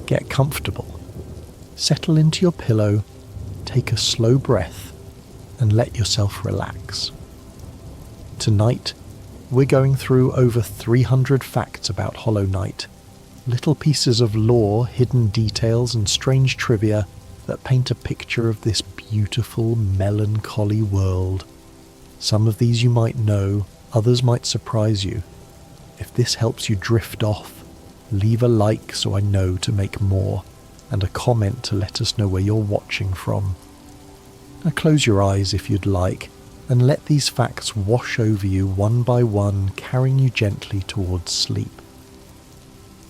Get comfortable. Settle into your pillow, take a slow breath, and let yourself relax. Tonight, we're going through over 300 facts about Hollow Knight, little pieces of lore, hidden details, and strange trivia that paint a picture of this beautiful, melancholy world. Some of these you might know, others might surprise you. If this helps you drift off, leave a like so I know to make more, and a comment to let us know where you're watching from. Now close your eyes if you'd like, and let these facts wash over you one by one, carrying you gently towards sleep.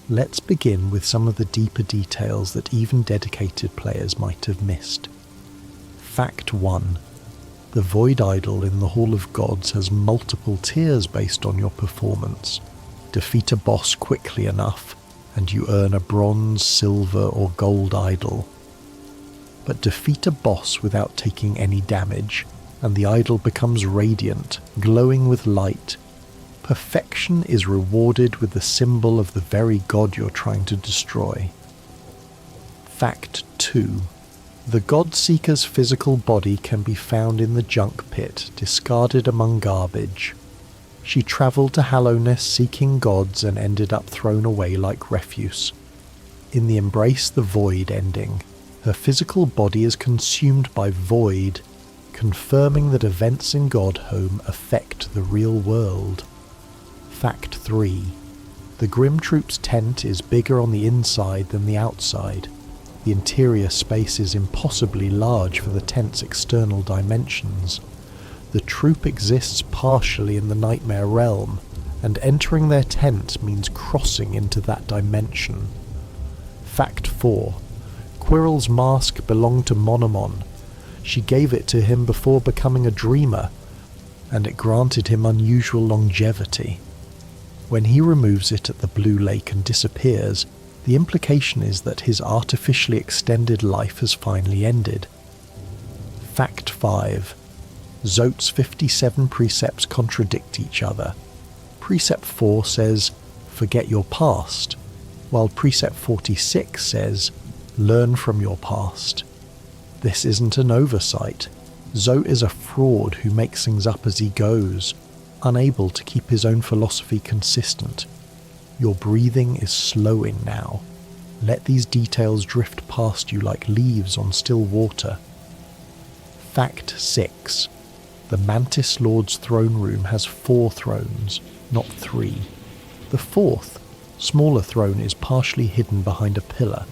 Let's begin with some of the deeper details that even dedicated players might have missed. Fact 1. The Void Idol in the Hall of Gods has multiple tiers based on your performance. Defeat a boss quickly enough, and you earn a bronze, silver or gold idol. But defeat a boss without taking any damage, and the idol becomes radiant, glowing with light. Perfection is rewarded with the symbol of the very god you're trying to destroy. Fact 2. The God-Seeker's physical body can be found in the junk pit, discarded among garbage. She travelled to Hallownest seeking gods and ended up thrown away like refuse. In the Embrace the Void ending, her physical body is consumed by void, confirming that events in Godhome affect the real world. Fact 3. The Grimm Troop's tent is bigger on the inside than the outside. The interior space is impossibly large for the tent's external dimensions. The troop exists partially in the Nightmare realm, and entering their tent means crossing into that dimension. Fact 4. Quirrell's mask belonged to Monomon. She gave it to him before becoming a dreamer, and it granted him unusual longevity. When he removes it at the Blue Lake and disappears, the implication is that his artificially extended life has finally ended. Fact 5. Zote's 57 precepts contradict each other. Precept 4 says, "Forget your past," while Precept 46 says, "Learn from your past." This isn't an oversight. Zote is a fraud who makes things up as he goes, unable to keep his own philosophy consistent. Your breathing is slowing now. Let these details drift past you like leaves on still water. Fact 6. The Mantis Lord's throne room has 4 thrones, not 3. The 4th, smaller throne is partially hidden behind a pillar.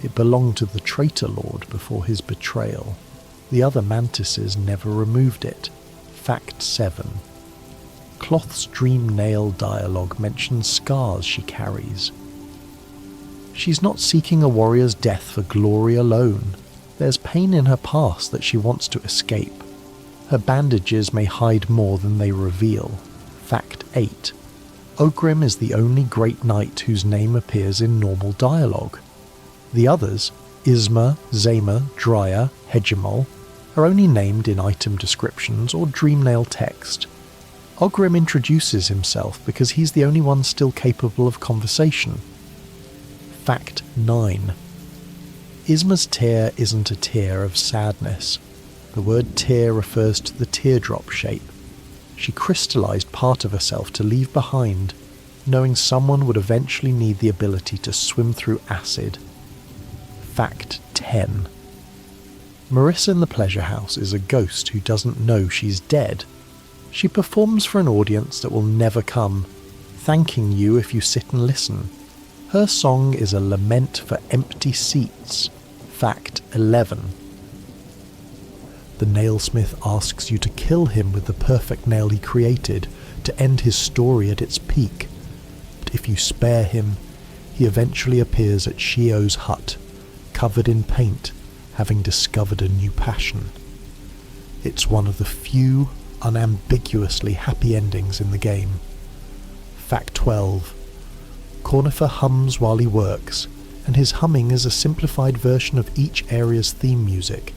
It belonged to the Traitor Lord before his betrayal. The other mantises never removed it. Fact 7. Cloth's Dream Nail dialogue mentions scars she carries. She's not seeking a warrior's death for glory alone. There's pain in her past that she wants to escape. Her bandages may hide more than they reveal. Fact 8. Ogrim is the only great knight whose name appears in normal dialogue. The others, Isma, Zama, Drya, Hegemol, are only named in item descriptions or Dreamnail text. Ogrim introduces himself because he's the only one still capable of conversation. Fact 9. Isma's tear isn't a tear of sadness. The word tear refers to the teardrop shape. She crystallized part of herself to leave behind, knowing someone would eventually need the ability to swim through acid. Fact 10. Marissa in the Pleasure House is a ghost who doesn't know she's dead. She performs for an audience that will never come, thanking you if you sit and listen. Her song is a lament for empty seats. Fact 11. The nailsmith asks you to kill him with the perfect nail he created to end his story at its peak. But if you spare him, he eventually appears at Shio's hut, covered in paint, having discovered a new passion. It's one of the few unambiguously happy endings in the game. Fact 12. Cornifer hums while he works, and his humming is a simplified version of each area's theme music.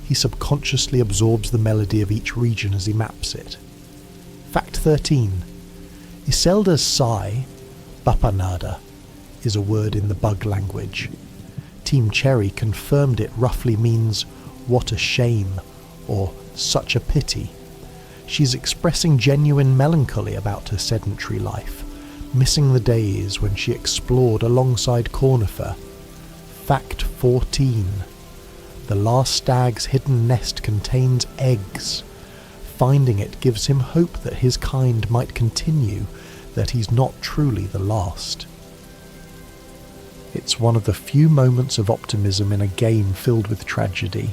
He subconsciously absorbs the melody of each region as he maps it. Fact 13. Iselda's sigh, Bapanada, is a word in the bug language. Team Cherry confirmed it roughly means "what a shame" or "such a pity." She's expressing genuine melancholy about her sedentary life, missing the days when she explored alongside Cornifer. Fact 14. The last stag's hidden nest contains eggs. Finding it gives him hope that his kind might continue, that he's not truly the last. It's one of the few moments of optimism in a game filled with tragedy.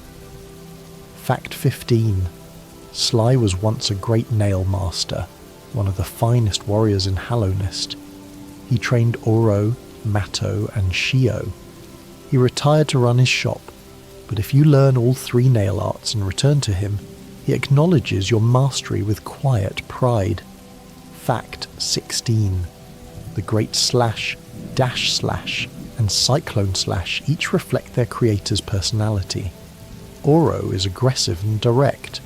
Fact 15. Sly was once a great nail master, one of the finest warriors in Hallownest. He trained Oro, Matto and Shio. He retired to run his shop, but if you learn all 3 nail arts and return to him, he acknowledges your mastery with quiet pride. Fact 16. The Great Slash, Dash Slash and Cyclone Slash each reflect their creator's personality. Oro is aggressive and direct.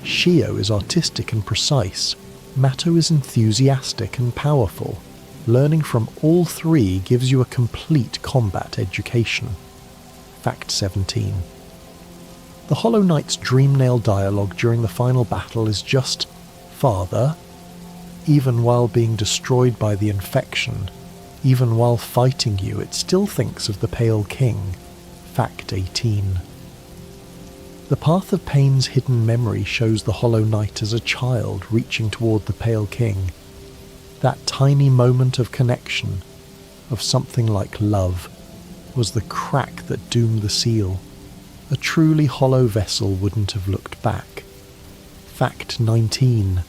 Shio is artistic and precise. Matto is enthusiastic and powerful. Learning from all 3 gives you a complete combat education. Fact 17. The Hollow Knight's Dreamnail dialogue during the final battle is just, "Father." Even while being destroyed by the infection, even while fighting you, it still thinks of the Pale King. Fact 18. The path of pain's hidden memory shows the Hollow Knight as a child reaching toward the Pale King. That tiny moment of connection, of something like love, was the crack that doomed the seal. A truly hollow vessel wouldn't have looked back. Fact 19.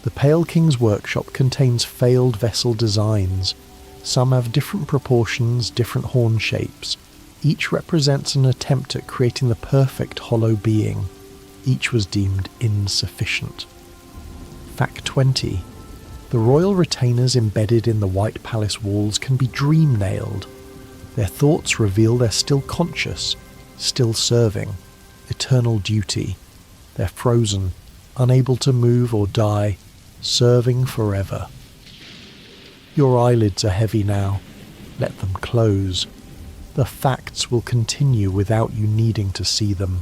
The Pale King's workshop contains failed vessel designs. Some have different proportions, different horn shapes. Each represents an attempt at creating the perfect hollow being. Each was deemed insufficient. Fact 20. The royal retainers embedded in the White Palace walls can be dream-nailed. Their thoughts reveal they're still conscious, still serving, eternal duty. They're frozen, unable to move or die, serving forever. Your eyelids are heavy now. Let them close. The facts will continue without you needing to see them.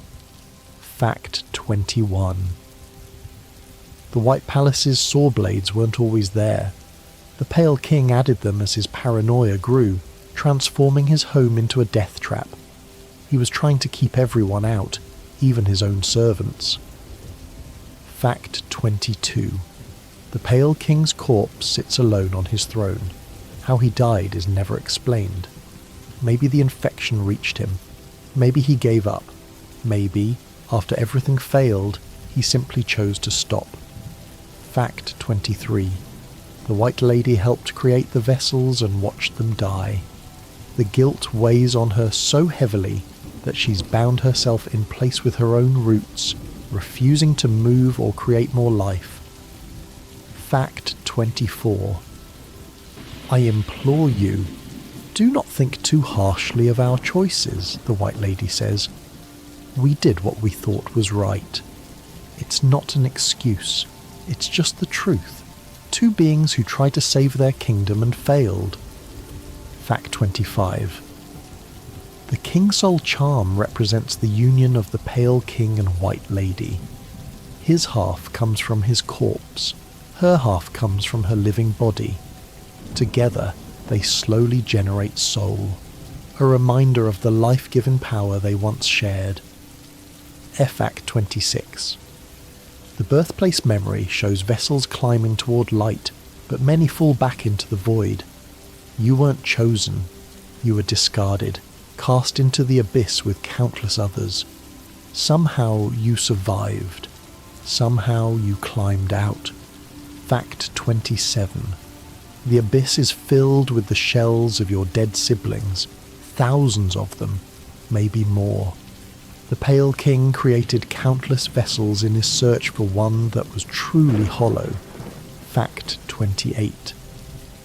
Fact 21. The White Palace's saw blades weren't always there. The Pale King added them as his paranoia grew, transforming his home into a death trap. He was trying to keep everyone out, even his own servants. Fact 22. The Pale King's corpse sits alone on his throne. How he died is never explained. Maybe the infection reached him. Maybe he gave up. Maybe, after everything failed, he simply chose to stop. Fact 23. The White Lady helped create the vessels and watched them die. The guilt weighs on her so heavily that she's bound herself in place with her own roots, refusing to move or create more life. Fact 24. I implore you, do not think too harshly of our choices, the White Lady says. We did what we thought was right. It's not an excuse. It's just the truth. 2 beings who tried to save their kingdom and failed. Fact 25. The King Soul charm represents the union of the Pale King and White Lady. His half comes from his corpse. Her half comes from her living body. Together, they slowly generate soul, a reminder of the life-giving power they once shared. Fact 26. The birthplace memory shows vessels climbing toward light, but many fall back into the void. You weren't chosen. You were discarded, cast into the abyss with countless others. Somehow you survived. Somehow you climbed out. Fact 27. The abyss is filled with the shells of your dead siblings, thousands of them, maybe more. The Pale King created countless vessels in his search for one that was truly hollow. Fact 28.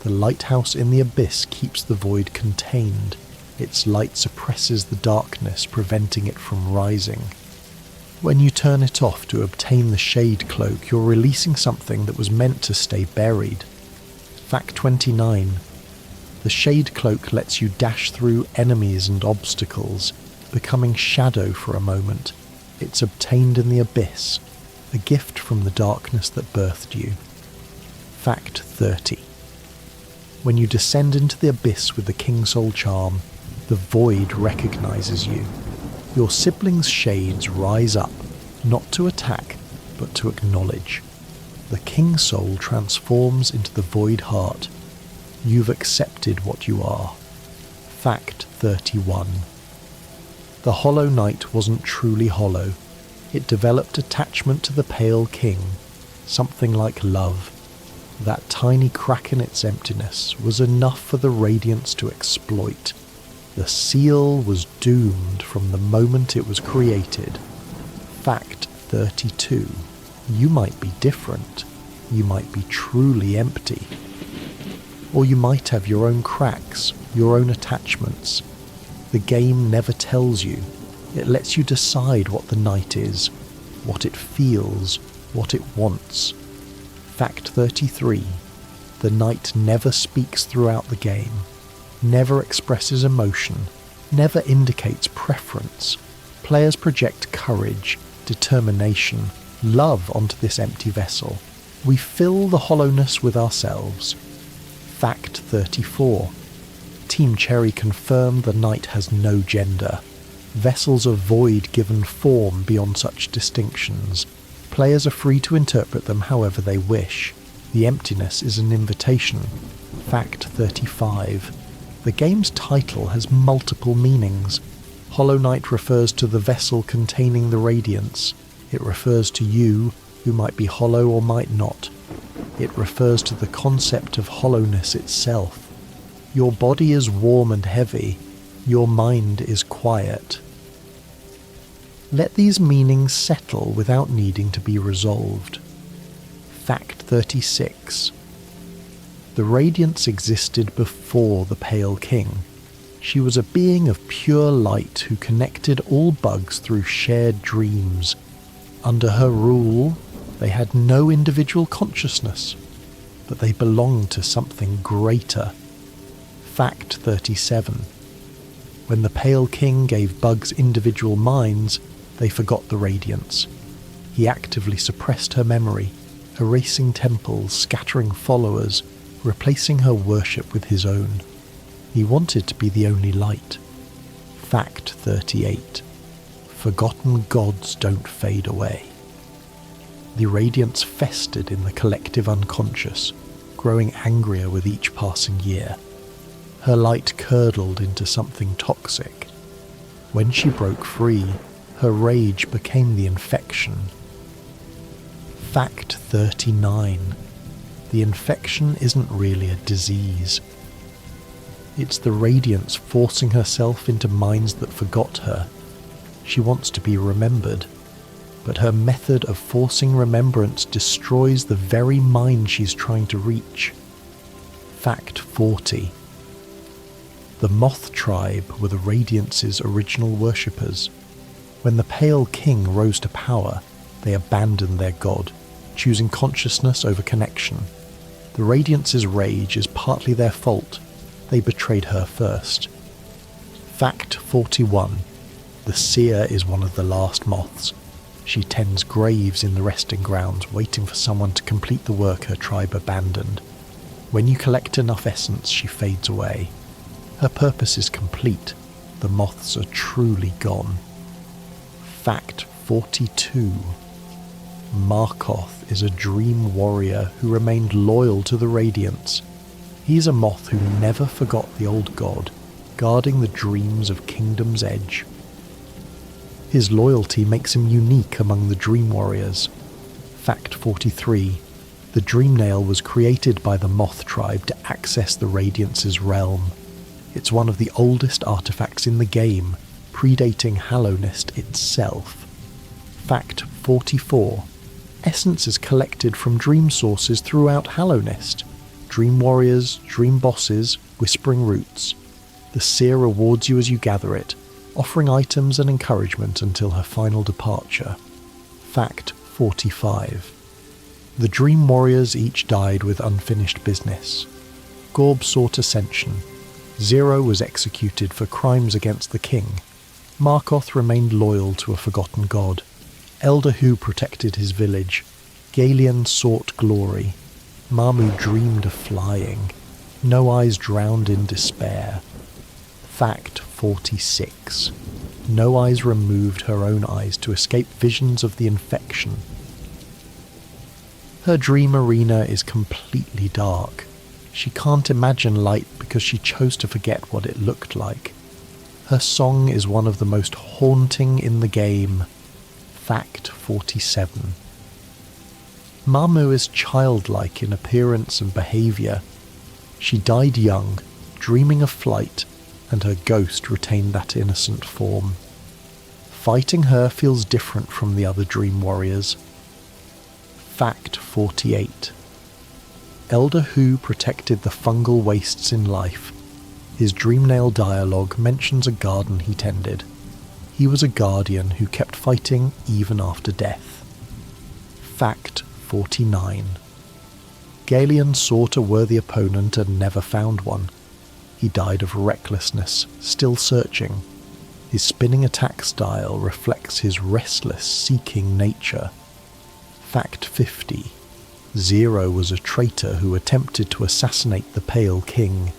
The lighthouse in the abyss keeps the void contained. Its light suppresses the darkness, preventing it from rising. When you turn it off to obtain the shade cloak, you're releasing something that was meant to stay buried. Fact 29. The Shade Cloak lets you dash through enemies and obstacles, becoming shadow for a moment. It's obtained in the abyss, a gift from the darkness that birthed you. Fact 30. When you descend into the abyss with the King Soul charm, the void recognizes you. Your siblings' shades rise up, not to attack, but to acknowledge. The King Soul transforms into the void heart. You've accepted what you are. Fact 31. The Hollow Knight wasn't truly hollow. It developed attachment to the Pale King, something like love. That tiny crack in its emptiness was enough for the Radiance to exploit. The seal was doomed from the moment it was created. Fact 32. You might be different. You might be truly empty. Or you might have your own cracks, your own attachments. The game never tells you. It lets you decide what the night is, what it feels, what it wants. Fact 33. The night never speaks throughout the game, never expresses emotion, never indicates preference. Players project courage, determination, love onto this empty vessel. We fill the hollowness with ourselves. Fact 34. Team Cherry confirmed the night has no gender. Vessels of void given form beyond such distinctions. Players are free to interpret them however they wish. The emptiness is an invitation. Fact 35. The game's title has multiple meanings. Hollow Knight refers to the vessel containing the Radiance. It refers to you, who might be hollow or might not. It refers to the concept of hollowness itself. Your body is warm and heavy. Your mind is quiet. Let these meanings settle without needing to be resolved. Fact 36. The Radiance existed before the Pale King. She was a being of pure light who connected all bugs through shared dreams. Under her rule, they had no individual consciousness, but they belonged to something greater. Fact 37. When the Pale King gave bugs individual minds, they forgot the Radiance. He actively suppressed her memory, erasing temples, scattering followers, replacing her worship with his own. He wanted to be the only light. Fact 38. Forgotten gods don't fade away. The Radiance festered in the collective unconscious, growing angrier with each passing year. Her light curdled into something toxic. When she broke free, her rage became the infection. Fact 39. The infection isn't really a disease. It's the Radiance forcing herself into minds that forgot her. She wants to be remembered, but her method of forcing remembrance destroys the very mind she's trying to reach. Fact 40. The Moth Tribe were the Radiance's original worshippers. When the Pale King rose to power, they abandoned their god, choosing consciousness over connection. The Radiance's rage is partly their fault. They betrayed her first. Fact 41. The Seer is one of the last moths. She tends graves in the resting grounds, waiting for someone to complete the work her tribe abandoned. When you collect enough essence, she fades away. Her purpose is complete. The moths are truly gone. Fact 42. Markoth is a dream warrior who remained loyal to the Radiance. He's a moth who never forgot the old god, guarding the dreams of Kingdom's Edge. His loyalty makes him unique among the dream warriors. Fact 43. The Dream Nail was created by the Moth Tribe to access the Radiance's realm. It's one of the oldest artifacts in the game, predating Hallownest itself. Fact 44. Essence is collected from dream sources throughout Hallownest. Dream warriors, dream bosses, whispering roots. The Seer rewards you as you gather it, offering items and encouragement until her final departure. Fact 45. The dream warriors each died with unfinished business. Gorb sought ascension, Zero was executed for crimes against the king. Markoth remained loyal to a forgotten god. Elder Hu protected his village. Galion sought glory. Mamu dreamed of flying. No Eyes drowned in despair. Fact 46. No Eyes removed her own eyes to escape visions of the infection. Her dream arena is completely dark. She can't imagine light because she chose to forget what it looked like. Her song is one of the most haunting in the game. Fact 47. Mamu is childlike in appearance and behaviour. She died young, dreaming of flight, and her ghost retained that innocent form. Fighting her feels different from the other dream warriors. Fact 48. Elder Hu protected the fungal wastes in life. His Dreamnail dialogue mentions a garden he tended. He was a guardian who kept fighting even after death. Fact 49. Galion sought a worthy opponent and never found one. He died of recklessness, still searching. His spinning attack style reflects his restless, seeking nature. Fact 50. Zero was a traitor who attempted to assassinate the Pale King.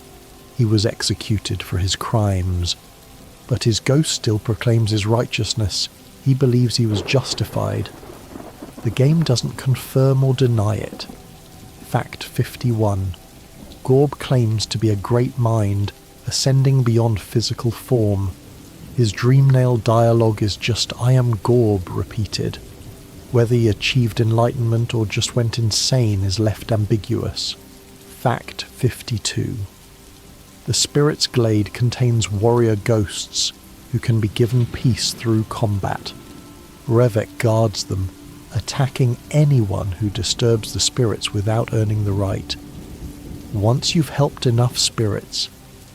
He was executed for his crimes. But his ghost still proclaims his righteousness. He believes he was justified. The game doesn't confirm or deny it. Fact 51. Gorb claims to be a great mind, ascending beyond physical form. His Dreamnail dialogue is just "I am Gorb" repeated. Whether he achieved enlightenment or just went insane is left ambiguous. Fact 52. The Spirit's Glade contains warrior ghosts who can be given peace through combat. Revek guards them, attacking anyone who disturbs the spirits without earning the right. Once you've helped enough spirits,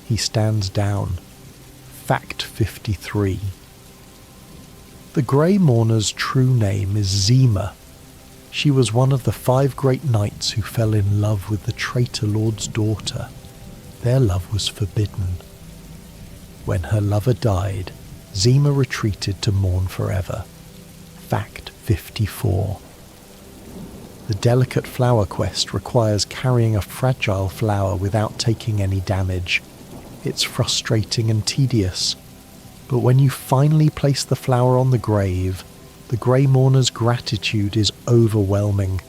he stands down. Fact 53. The Grey Mourner's true name is Zima. She was one of the 5 great knights who fell in love with the traitor lord's daughter. Their love was forbidden. When her lover died, Zima retreated to mourn forever. Fact 54. The Delicate Flower quest requires carrying a fragile flower without taking any damage. It's frustrating and tedious, but when you finally place the flower on the grave, the Grey Mourner's gratitude is overwhelming.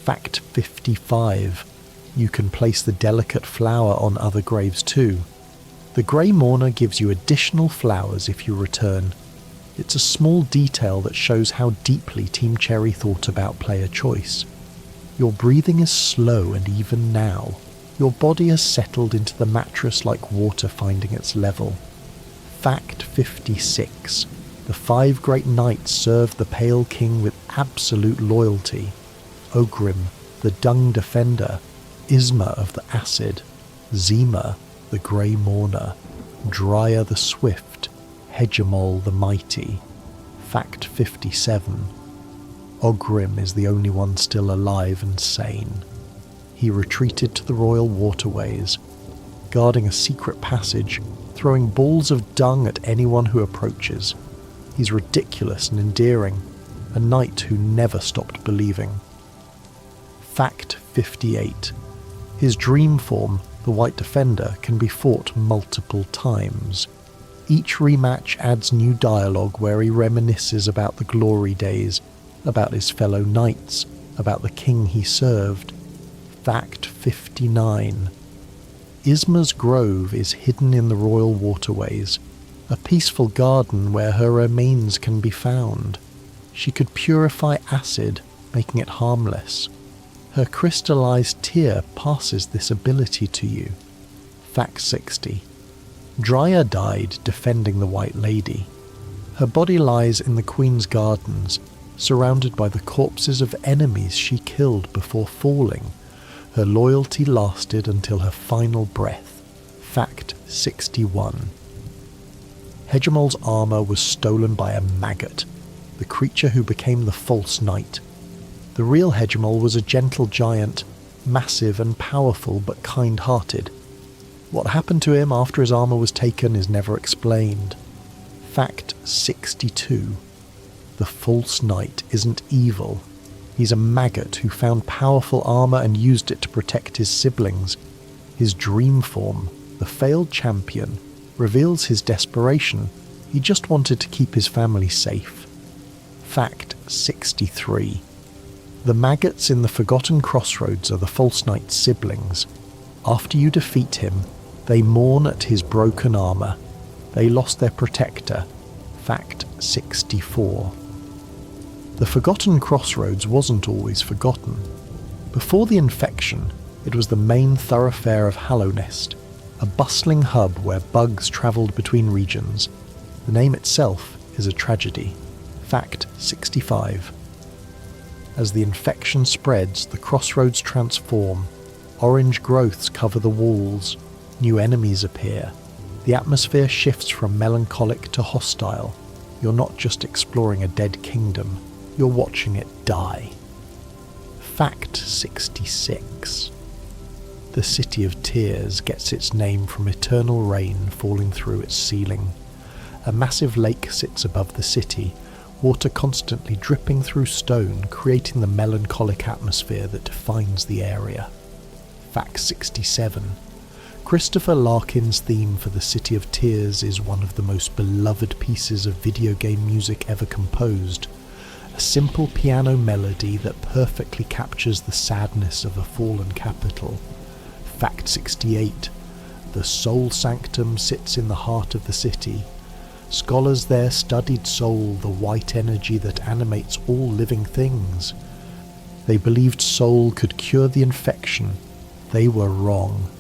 Fact 55. You can place the delicate flower on other graves too. The Grey Mourner gives you additional flowers if you return. It's a small detail that shows how deeply Team Cherry thought about player choice. Your breathing is slow and even now. Your body has settled into the mattress like water finding its level. Fact 56. The 5 great knights served the Pale King with absolute loyalty. Ogrim, the Dung Defender, Isma of the Acid, Zima, the Grey Mourner, Drya the Swift, Hegemol the Mighty. Fact 57. Ogrim is the only one still alive and sane. He retreated to the royal waterways, guarding a secret passage, throwing balls of dung at anyone who approaches. He's ridiculous and endearing, a knight who never stopped believing. Fact 58. His dream form, the White Defender, can be fought multiple times. Each rematch adds new dialogue where he reminisces about the glory days, about his fellow knights, about the king he served. Fact 59. Isma's grove is hidden in the royal waterways, a peaceful garden where her remains can be found. She could purify acid, making it harmless. Her crystallized tear passes this ability to you. Fact 60. Drya died defending the White Lady. Her body lies in the Queen's gardens, surrounded by the corpses of enemies she killed before falling. Her loyalty lasted until her final breath. Fact 61. Hegemol's armor was stolen by a maggot, the creature who became the false knight. The real Hegemol was a gentle giant, massive and powerful but kind-hearted. What happened to him after his armour was taken is never explained. Fact 62. The false knight isn't evil. He's a maggot who found powerful armour and used it to protect his siblings. His dream form, the failed champion, reveals his desperation. He just wanted to keep his family safe. Fact 63. The maggots in the Forgotten Crossroads are the false knight's siblings. After you defeat him, they mourn at his broken armour. They lost their protector. Fact 64. The Forgotten Crossroads wasn't always forgotten. Before the infection, it was the main thoroughfare of Hallownest, a bustling hub where bugs travelled between regions. The name itself is a tragedy. Fact 65. As the infection spreads, the crossroads transform. Orange growths cover the walls. New enemies appear. The atmosphere shifts from melancholic to hostile. You're not just exploring a dead kingdom, you're watching it die. Fact 66. The City of Tears gets its name from eternal rain falling through its ceiling. A massive lake sits above the city, water constantly dripping through stone, creating the melancholic atmosphere that defines the area. Fact 67. Christopher Larkin's theme for the City of Tears is one of the most beloved pieces of video game music ever composed. A simple piano melody that perfectly captures the sadness of a fallen capital. Fact 68. The Soul Sanctum sits in the heart of the city. Scholars there studied soul, the white energy that animates all living things. They believed soul could cure the infection. They were wrong.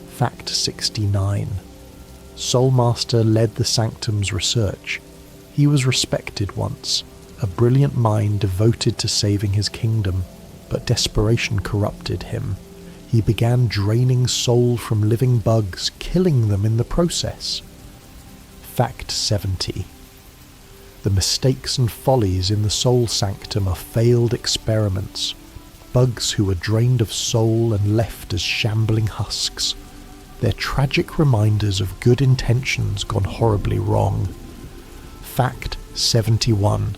Fact 69. Soulmaster led the Sanctum's research. He was respected once, a brilliant mind devoted to saving his kingdom, but desperation corrupted him. He began draining soul from living bugs, killing them in the process. Fact 70. The mistakes and follies in the Soul Sanctum are failed experiments. Bugs who were drained of soul and left as shambling husks. They're tragic reminders of good intentions gone horribly wrong. Fact 71.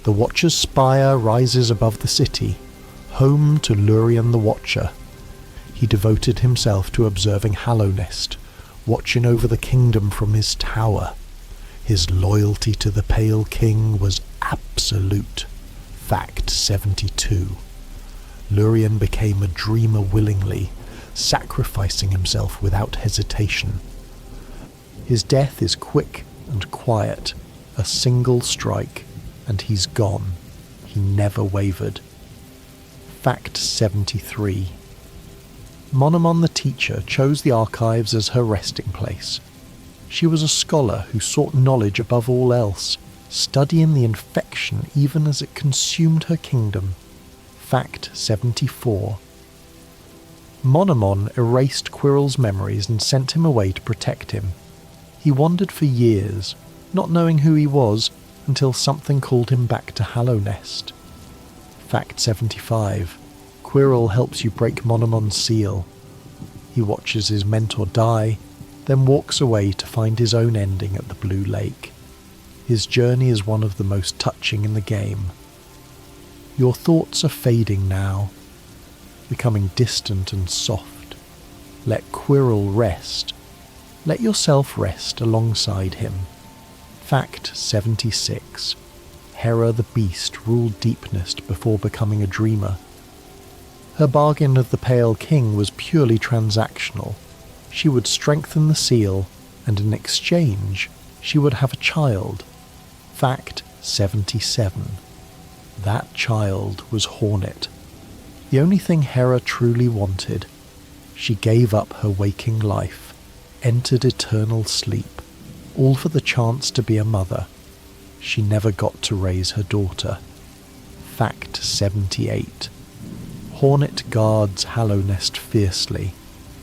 The Watcher's spire rises above the city, home to Lurien the Watcher. He devoted himself to observing Hallownest, watching over the kingdom from his tower. His loyalty to the Pale King was absolute. Fact 72. Lurien became a dreamer willingly, sacrificing himself without hesitation. His death is quick and quiet, a single strike, and he's gone. He never wavered. Fact 73. Monomon the teacher chose the archives as her resting place. She was a scholar who sought knowledge above all else, studying the infection even as it consumed her kingdom. Fact 74. Monomon erased Quirrell's memories and sent him away to protect him. He wandered for years, not knowing who he was, until something called him back to Hallownest. Fact 75. Quirrell helps you break Monomon's seal. He watches his mentor die, then walks away to find his own ending at the Blue Lake. His journey is one of the most touching in the game. Your thoughts are fading now, becoming distant and soft. Let Quirrell rest. Let yourself rest alongside him. Fact 76. Hera the Beast ruled Deepnest before becoming a dreamer. Her bargain of the Pale King was purely transactional. She would strengthen the seal, and in exchange, she would have a child. Fact 77. That child was Hornet. The only thing Hera truly wanted. She gave up her waking life, entered eternal sleep, all for the chance to be a mother. She never got to raise her daughter. Fact 78. Hornet guards Hallownest fiercely,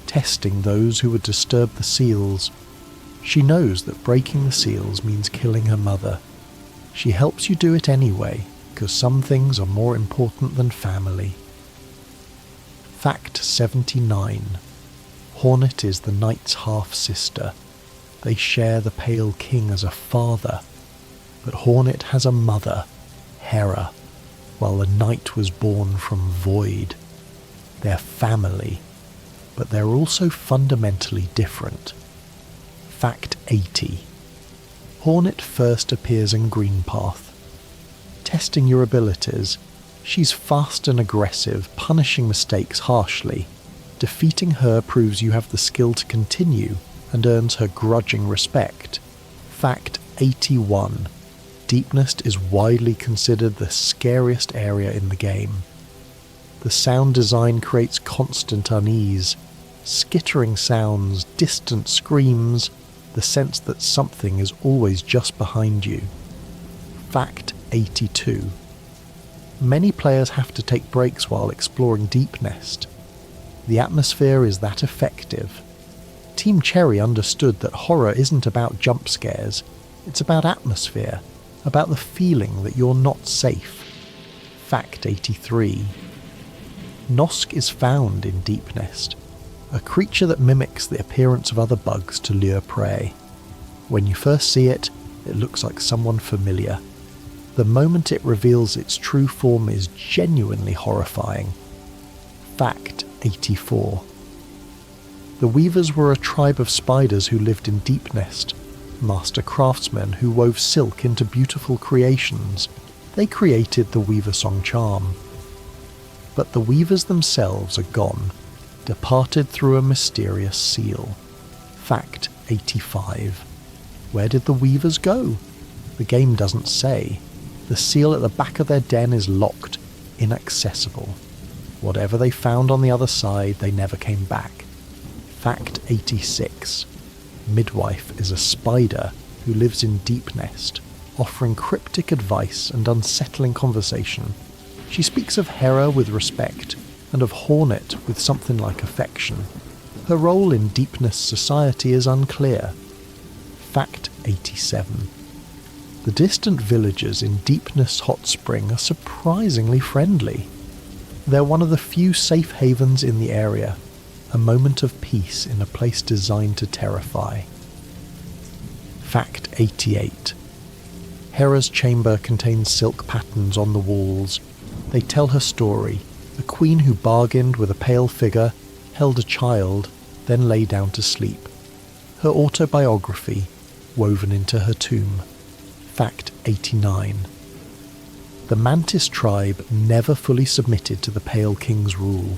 testing those who would disturb the seals. She knows that breaking the seals means killing her mother. She helps you do it anyway, because some things are more important than family. Fact 79. Hornet is the knight's half-sister. They share the Pale King as a father, but Hornet has a mother, Hera, while the knight was born from Void. They're family, but they're also fundamentally different. Fact 80. Hornet first appears in Greenpath. Testing your abilities, she's fast and aggressive, punishing mistakes harshly. Defeating her proves you have the skill to continue and earns her grudging respect. Fact 81. Deepnest is widely considered the scariest area in the game. The sound design creates constant unease, skittering sounds, distant screams, the sense that something is always just behind you. Fact 82. Many players have to take breaks while exploring Deepnest. The atmosphere is that effective. Team Cherry understood that horror isn't about jump scares, it's about atmosphere, about the feeling that you're not safe. Fact 83. Nosk is found in Deepnest, a creature that mimics the appearance of other bugs to lure prey. When you first see it, it looks like someone familiar. The moment it reveals its true form is genuinely horrifying. Fact 84. The Weavers were a tribe of spiders who lived in Deepnest, master craftsmen who wove silk into beautiful creations. They created the Weaver Song charm. But the Weavers themselves are gone, departed through a mysterious seal. Fact 85. Where did the Weavers go? The game doesn't say. The seal at the back of their den is locked, inaccessible. Whatever they found on the other side, they never came back. Fact 86. Midwife is a spider who lives in Deepnest, offering cryptic advice and unsettling conversation. She speaks of Hera with respect, and of Hornet with something like affection. Her role in Deepnest society is unclear. Fact 87. The distant villagers in Deepnest Hot Spring are surprisingly friendly. They're one of the few safe havens in the area, a moment of peace in a place designed to terrify. Fact 88. Hera's chamber contains silk patterns on the walls. They tell her story, a queen who bargained with a pale figure, held a child, then lay down to sleep. Her autobiography, woven into her tomb. Fact 89. The Mantis tribe never fully submitted to the Pale King's rule.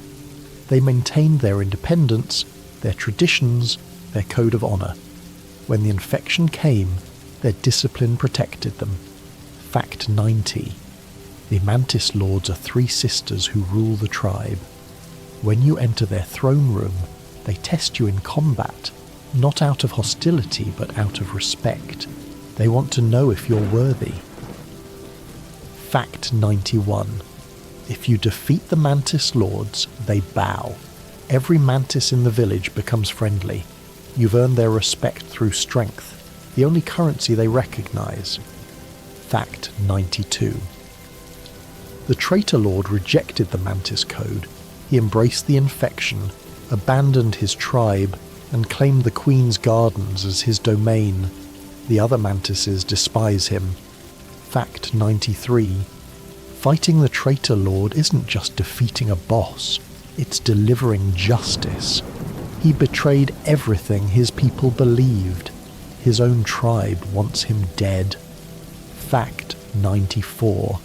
They maintained their independence, their traditions, their code of honour. When the infection came, their discipline protected them. Fact 90. The Mantis Lords are three sisters who rule the tribe. When you enter their throne room, they test you in combat, not out of hostility but out of respect. They want to know if you're worthy. Fact 91. If you defeat the Mantis Lords, they bow. Every mantis in the village becomes friendly. You've earned their respect through strength, the only currency they recognise. Fact 92. The Traitor Lord rejected the Mantis Code. He embraced the infection, abandoned his tribe, and claimed the Queen's gardens as his domain. The other mantises despise him. Fact 93. Fighting the Traitor Lord isn't just defeating a boss, it's delivering justice. He betrayed everything his people believed. His own tribe wants him dead. Fact 94.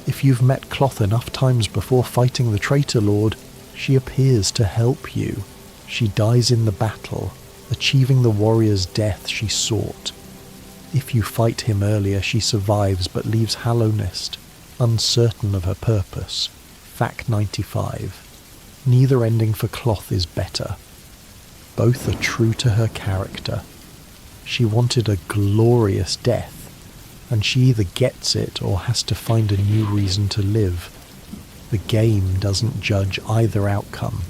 If you've met Cloth enough times before fighting the Traitor Lord, she appears to help you. She dies in the battle, achieving the warrior's death she sought. If you fight him earlier, she survives but leaves Hallownest, uncertain of her purpose. Fact 95. Neither ending for Cloth is better. Both are true to her character. She wanted a glorious death, and she either gets it or has to find a new reason to live. The game doesn't judge either outcome.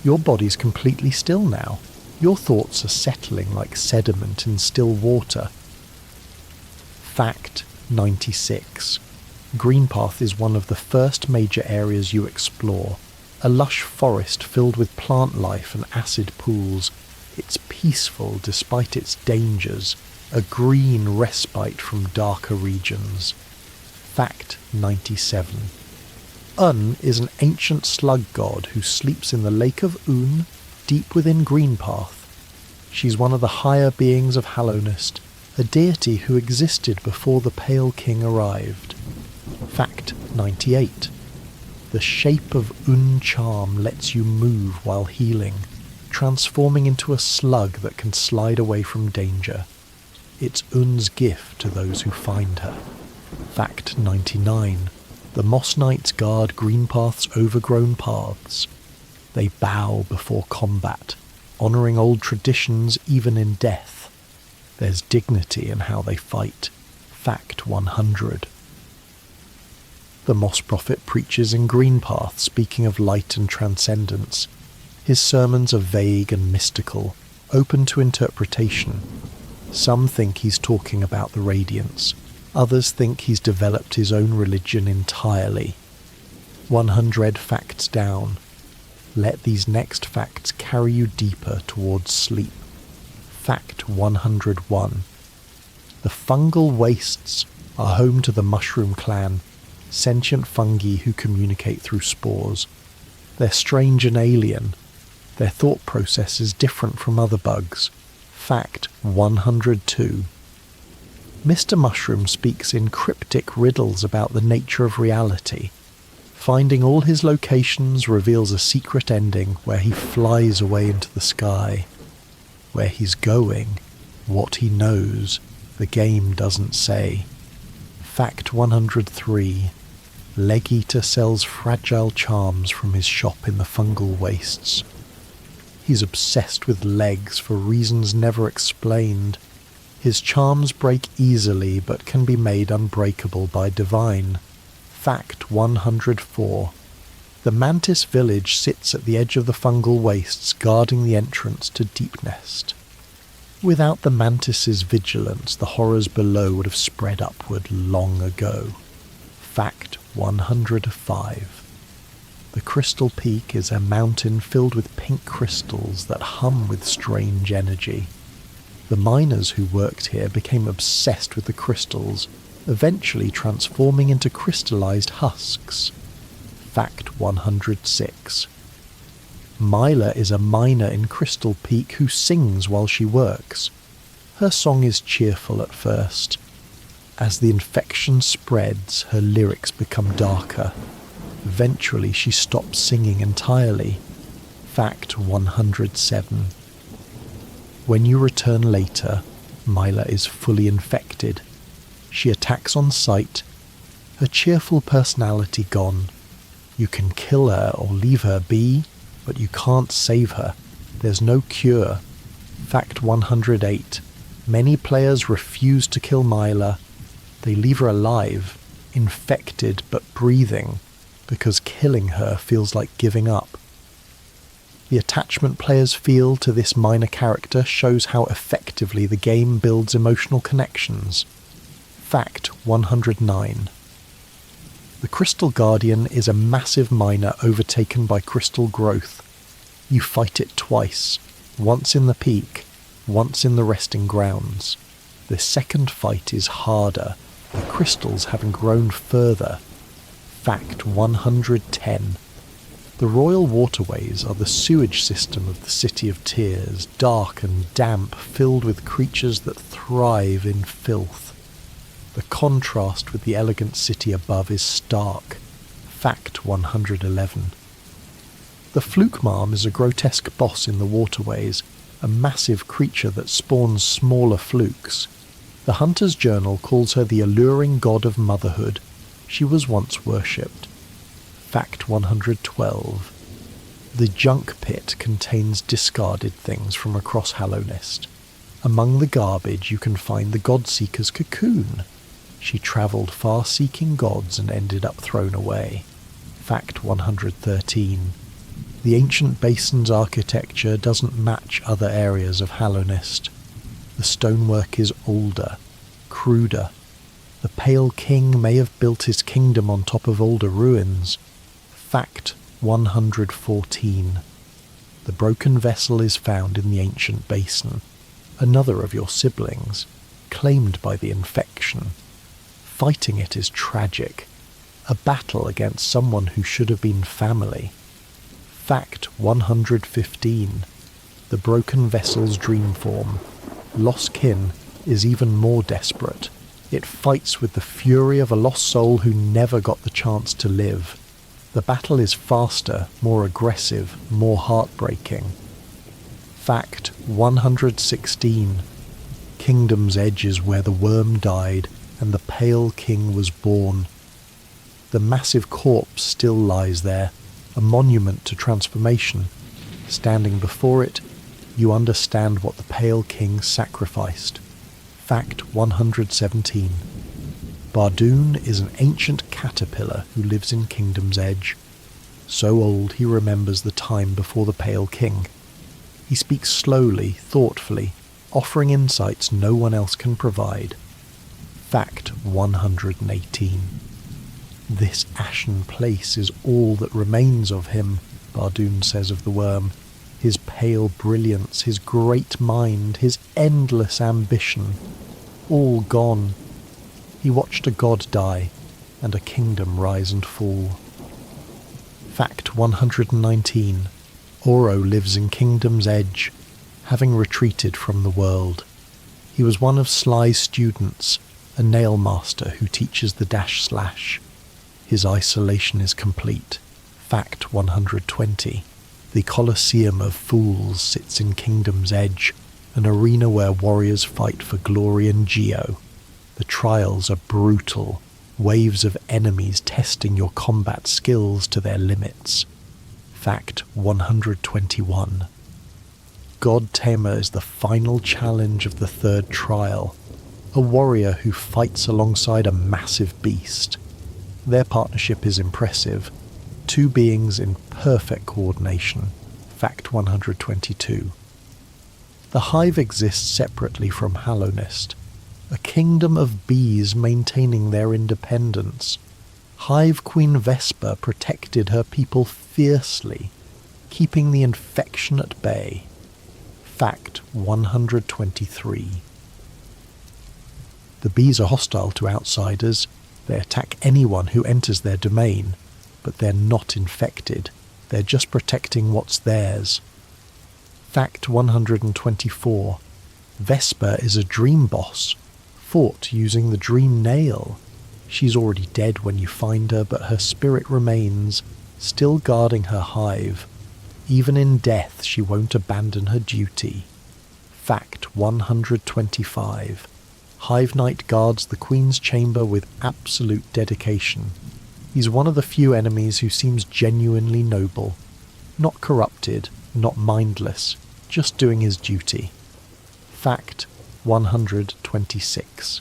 Your body's completely still now. Your thoughts are settling like sediment in still water. Fact 96. Greenpath is one of the first major areas you explore. A lush forest filled with plant life and acid pools. It's peaceful despite its dangers, a green respite from darker regions. Fact 97. Un is an ancient slug god who sleeps in the Lake of Un, deep within Greenpath. She's one of the higher beings of Hallownest, a deity who existed before the Pale King arrived. Fact 98. The shape of Un charm lets you move while healing, transforming into a slug that can slide away from danger. It's Un's gift to those who find her. Fact 99. The Moss Knights guard Greenpath's overgrown paths. They bow before combat, honouring old traditions even in death. There's dignity in how they fight. Fact 100. The Moss Prophet preaches in Greenpath, speaking of light and transcendence. His sermons are vague and mystical, open to interpretation. Some think he's talking about the Radiance. Others think he's developed his own religion entirely. 100 facts down. Let these next facts carry you deeper towards sleep. Fact 101. The fungal wastes are home to the mushroom clan, sentient fungi who communicate through spores. They're strange and alien. Their thought process is different from other bugs. Fact 102. Mr. Mushroom speaks in cryptic riddles about the nature of reality. Finding all his locations reveals a secret ending where he flies away into the sky. Where he's going, what he knows, the game doesn't say. Fact 103. Leg Eater sells fragile charms from his shop in the fungal wastes. He's obsessed with legs for reasons never explained. His charms break easily but can be made unbreakable by divine. Fact 104. The Mantis village sits at the edge of the fungal wastes, guarding the entrance to Deepnest. Without the Mantis's vigilance, the horrors below would have spread upward long ago. Fact 105. The Crystal Peak is a mountain filled with pink crystals that hum with strange energy. The miners who worked here became obsessed with the crystals, eventually transforming into crystallized husks. Fact 106. Myla is a miner in Crystal Peak who sings while she works. Her song is cheerful at first. As the infection spreads, her lyrics become darker. Eventually she stops singing entirely. Fact 107. When you return later, Myla is fully infected. She attacks on sight, her cheerful personality gone. You can kill her or leave her be, but you can't save her. There's no cure. Fact 108. Many players refuse to kill Myla. They leave her alive, infected but breathing, because killing her feels like giving up. The attachment players feel to this minor character shows how effectively the game builds emotional connections. Fact 109. The Crystal Guardian is a massive miner overtaken by crystal growth. You fight it twice, once in the peak, once in the resting grounds. The second fight is harder, the crystals having grown further. Fact 110. The royal waterways are the sewage system of the City of Tears, dark and damp, filled with creatures that thrive in filth. The contrast with the elegant city above is stark. Fact 111. The Flukemarm is a grotesque boss in the waterways, a massive creature that spawns smaller flukes. The Hunter's Journal calls her the alluring god of motherhood. She was once worshipped. Fact 112. The Junk Pit contains discarded things from across Hallownest. Among the garbage you can find the Godseeker's cocoon. She travelled far seeking gods and ended up thrown away. Fact 113. The ancient basin's architecture doesn't match other areas of Hallownest. The stonework is older, cruder. The Pale King may have built his kingdom on top of older ruins. Fact 114. The broken vessel is found in the ancient basin, another of your siblings, claimed by the infection. Fighting it is tragic, a battle against someone who should have been family. Fact 115. The broken vessel's dream form, lost kin, is even more desperate. It fights with the fury of a lost soul who never got the chance to live. The battle is faster, more aggressive, more heartbreaking. Fact 116. Kingdom's Edge is where the worm died and the Pale King was born. The massive corpse still lies there, a monument to transformation. Standing before it, you understand what the Pale King sacrificed. Fact 117. Bardoon is an ancient caterpillar who lives in Kingdom's Edge. So old he remembers the time before the Pale King. He speaks slowly, thoughtfully, offering insights no one else can provide. Fact 118. This ashen place is all that remains of him, Bardoon says of the worm. His pale brilliance, his great mind, his endless ambition, all gone. He watched a god die, and a kingdom rise and fall. Fact 119. Oro lives in Kingdom's Edge, having retreated from the world. He was one of Sly's students, a nail master who teaches the dash/slash. His isolation is complete. Fact 120. The Colosseum of Fools sits in Kingdom's Edge, an arena where warriors fight for glory and geo. The trials are brutal, waves of enemies testing your combat skills to their limits. Fact 121. God Tamer is the final challenge of the third trial, a warrior who fights alongside a massive beast. Their partnership is impressive, two beings in perfect coordination. Fact 122. The hive exists separately from Hallownest, a kingdom of bees maintaining their independence. Hive Queen Vesper protected her people fiercely, keeping the infection at bay. Fact 123. The bees are hostile to outsiders. They attack anyone who enters their domain, but they're not infected. They're just protecting what's theirs. Fact 124. Vesper is a dream boss, fought using the dream nail. She's already dead when you find her, but her spirit remains, still guarding her hive. Even in death, she won't abandon her duty. Fact 125. Hive Knight guards the Queen's chamber with absolute dedication. He's one of the few enemies who seems genuinely noble. Not corrupted, not mindless, just doing his duty. Fact 126.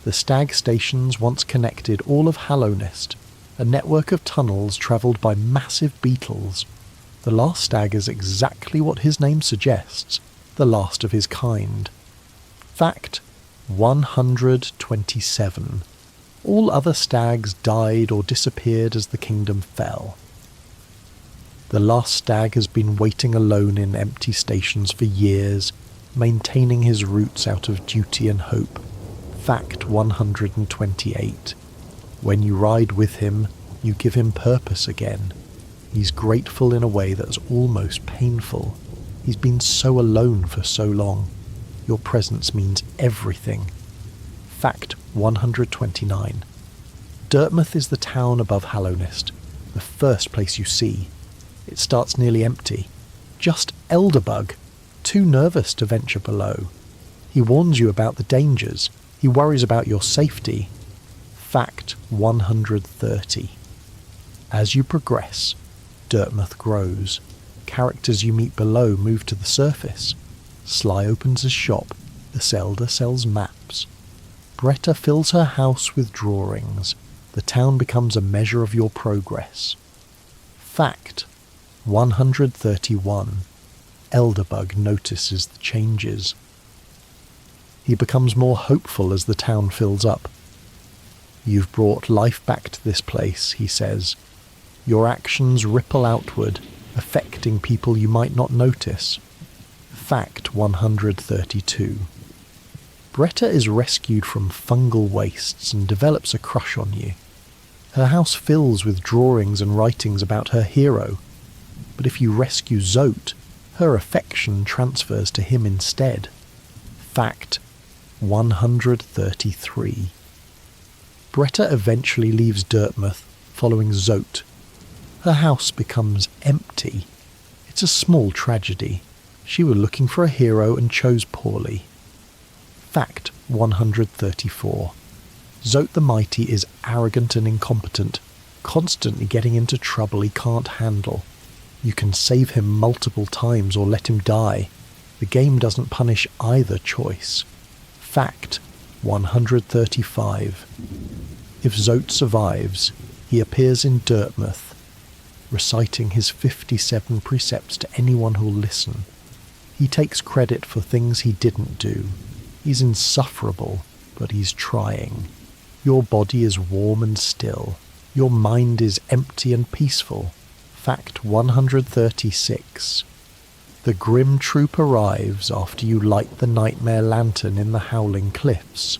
The stag stations once connected all of Hallownest, a network of tunnels travelled by massive beetles. The last stag is exactly what his name suggests, the last of his kind. Fact 127. All other stags died or disappeared as the kingdom fell. The last stag has been waiting alone in empty stations for years, maintaining his roots out of duty and hope. Fact 128. When you ride with him, you give him purpose again. He's grateful in a way that's almost painful. He's been so alone for so long. Your presence means everything. Fact 129. Deepnest is the town above Hallownest, the first place you see. It starts nearly empty. Just Elderbug, too nervous to venture below. He warns you about the dangers. He worries about your safety. Fact 130. As you progress, Deepnest grows. Characters you meet below move to the surface. Sly opens a shop. Iselda sells maps. Bretta fills her house with drawings. The town becomes a measure of your progress. Fact 131. Elderbug notices the changes. He becomes more hopeful as the town fills up. You've brought life back to this place, he says. Your actions ripple outward, affecting people you might not notice. Fact 132. Bretta is rescued from fungal wastes and develops a crush on you. Her house fills with drawings and writings about her hero, but if you rescue Zote, her affection transfers to him instead. Fact 133. Bretta eventually leaves Dirtmouth following Zote. Her house becomes empty. It's a small tragedy. She was looking for a hero and chose poorly. Fact 134. Zote the Mighty is arrogant and incompetent, constantly getting into trouble he can't handle. You can save him multiple times or let him die. The game doesn't punish either choice. Fact 135. If Zote survives, he appears in Dirtmouth, reciting his 57 precepts to anyone who'll listen. He takes credit for things he didn't do. He's insufferable, but he's trying. Your body is warm and still. Your mind is empty and peaceful. Fact 136. The Grimm Troop arrives after you light the nightmare lantern in the Howling Cliffs.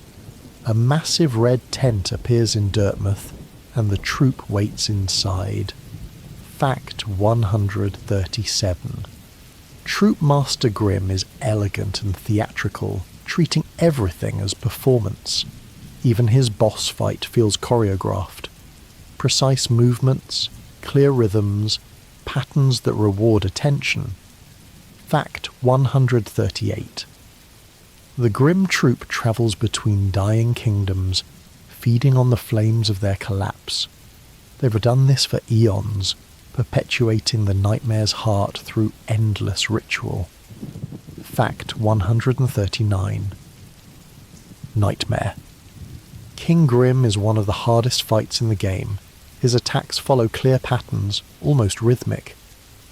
A massive red tent appears in Dirtmouth, and the troop waits inside. Fact 137. Troop Master Grimm is elegant and theatrical, treating everything as performance. Even his boss fight feels choreographed. Precise movements, clear rhythms, patterns that reward attention. Fact 138. The Grimm Troop travels between dying kingdoms, feeding on the flames of their collapse. They've done this for eons, perpetuating the nightmare's heart through endless ritual. Fact 139. Nightmare. King Grimm is one of the hardest fights in the game. His attacks follow clear patterns, almost rhythmic.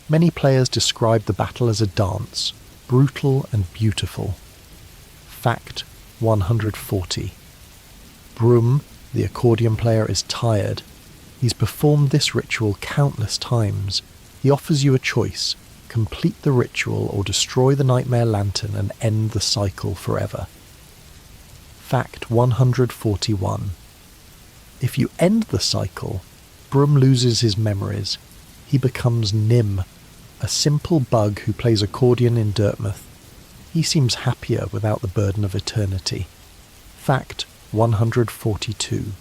Many players describe the battle as a dance, brutal and beautiful. Fact 140. Broom, the accordion player, is tired. He's performed this ritual countless times. He offers you a choice: complete the ritual or destroy the nightmare lantern and end the cycle forever. Fact 141. If you end the cycle, Broom loses his memories. He becomes Nim, a simple bug who plays accordion in Dirtmouth. He seems happier without the burden of eternity. Fact 142.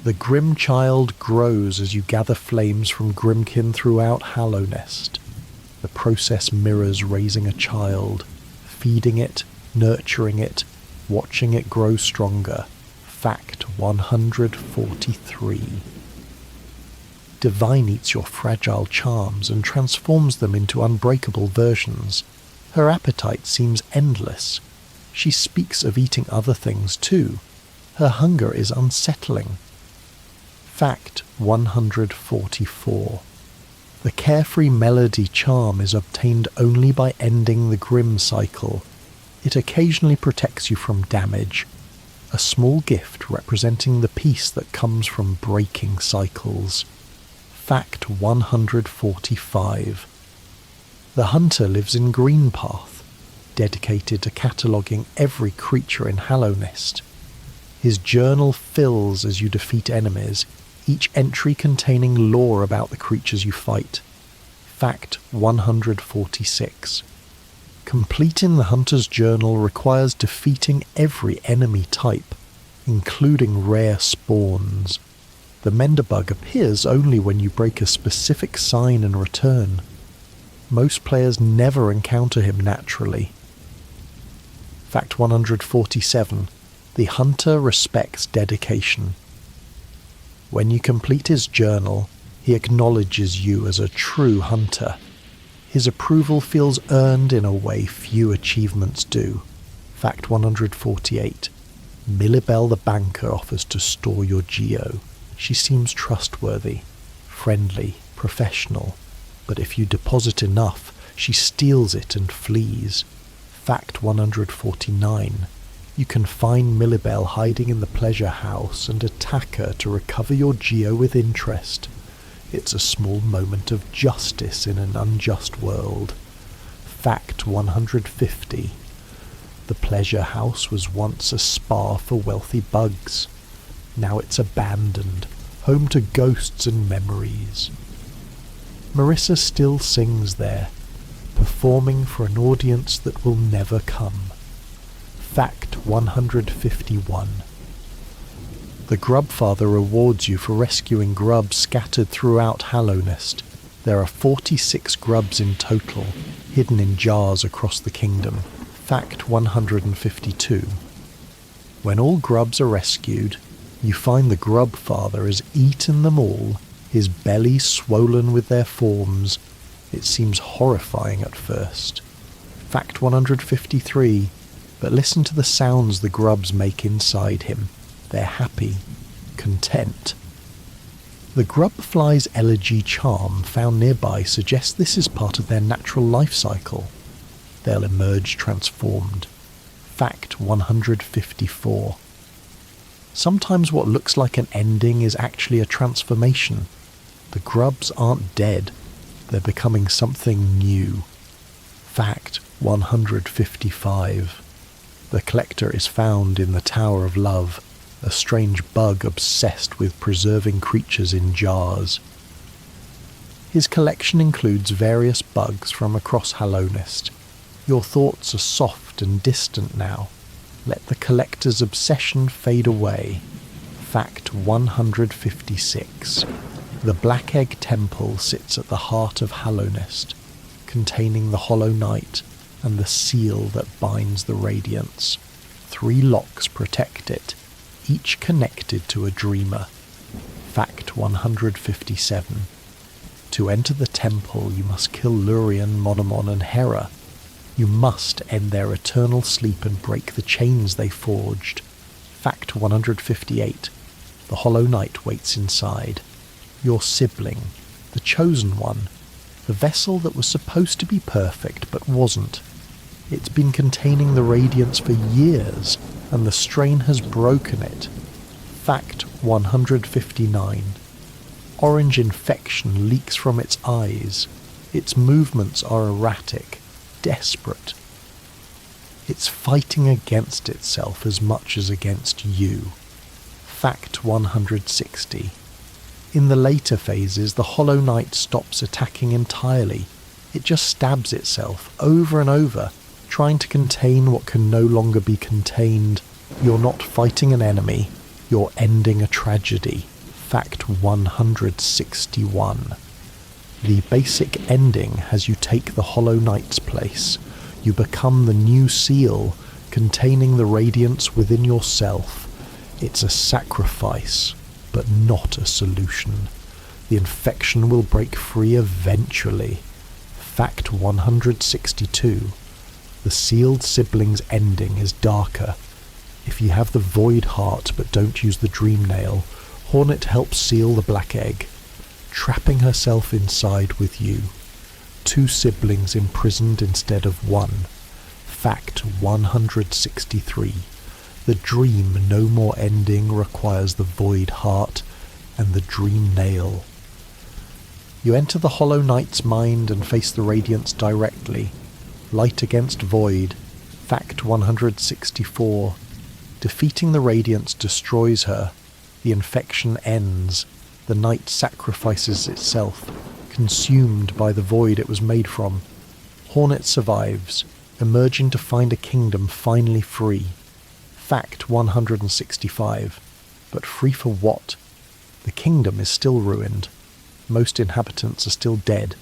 The Grimm child grows as you gather flames from Grimmkin throughout Hallownest. The process mirrors raising a child, feeding it, nurturing it, watching it grow stronger. Fact 143. Divine eats your fragile charms and transforms them into unbreakable versions. Her appetite seems endless. She speaks of eating other things too. Her hunger is unsettling. Fact 144. The carefree melody charm is obtained only by ending the Grimm cycle. It occasionally protects you from damage, a small gift representing the peace that comes from breaking cycles. Fact 145. The hunter lives in Greenpath, dedicated to cataloguing every creature in Hallownest. His journal fills as you defeat enemies, each entry containing lore about the creatures you fight. Fact 146. Completing the hunter's journal requires defeating every enemy type, including rare spawns. The Menderbug appears only when you break a specific sign and return. Most players never encounter him naturally. Fact 147. The hunter respects dedication. When you complete his journal, he acknowledges you as a true hunter. His approval feels earned in a way few achievements do. Fact 148. Millibel the banker offers to store your geo. She seems trustworthy, friendly, professional, but if you deposit enough, she steals it and flees. Fact 149. You can find Millibel hiding in the pleasure house and attack her to recover your geo with interest. It's a small moment of justice in an unjust world. Fact 150. The pleasure house was once a spa for wealthy bugs. Now it's abandoned, home to ghosts and memories. Marissa still sings there, performing for an audience that will never come. Fact 151. The Grubfather rewards you for rescuing grubs scattered throughout Hallownest. There are 46 grubs in total, hidden in jars across the kingdom. Fact 152. When all grubs are rescued, you find the Grubfather has eaten them all, his belly swollen with their forms. It seems horrifying at first. Fact 153. But listen to the sounds the grubs make inside him. They're happy, content. The grubfly's elegy charm found nearby suggests this is part of their natural life cycle. They'll emerge transformed. Fact 154. Sometimes what looks like an ending is actually a transformation. The grubs aren't dead. They're becoming something new. Fact 155. The collector is found in the Tower of Love, a strange bug obsessed with preserving creatures in jars. His collection includes various bugs from across Hallownest. Your thoughts are soft and distant now. Let the collector's obsession fade away. Fact 156. The Black Egg Temple sits at the heart of Hallownest, containing the Hollow Knight and the seal that binds the Radiance. 3 locks protect it, each connected to a dreamer. Fact 157. To enter the temple you must kill Lurien, Monomon and Hera. You must end their eternal sleep and break the chains they forged. Fact 158. The Hollow Knight waits inside. Your sibling, the chosen one, the vessel that was supposed to be perfect but wasn't. It's been containing the Radiance for years, and the strain has broken it. Fact 159. Orange infection leaks from its eyes. Its movements are erratic, desperate. It's fighting against itself as much as against you. Fact 160. In the later phases, the Hollow Knight stops attacking entirely. It just stabs itself over and over, trying to contain what can no longer be contained. You're not fighting an enemy, you're ending a tragedy. Fact 161. The basic ending has you take the Hollow Knight's place. You become the new seal, containing the Radiance within yourself. It's a sacrifice, but not a solution. The infection will break free eventually. Fact 162. The sealed sibling's ending is darker. If you have the Void Heart but don't use the Dream Nail, Hornet helps seal the Black Egg, trapping herself inside with you. 2 siblings imprisoned instead of 1. Fact 163. The dream no more ending requires the Void Heart and the Dream Nail. You enter the Hollow Knight's mind and face the Radiance directly. Light against Void. Fact 164. Defeating the Radiance destroys her. The infection ends. The Knight sacrifices itself, consumed by the void it was made from. Hornet survives, emerging to find a kingdom finally free. Fact 165. But free for what? The kingdom is still ruined. Most inhabitants are still dead.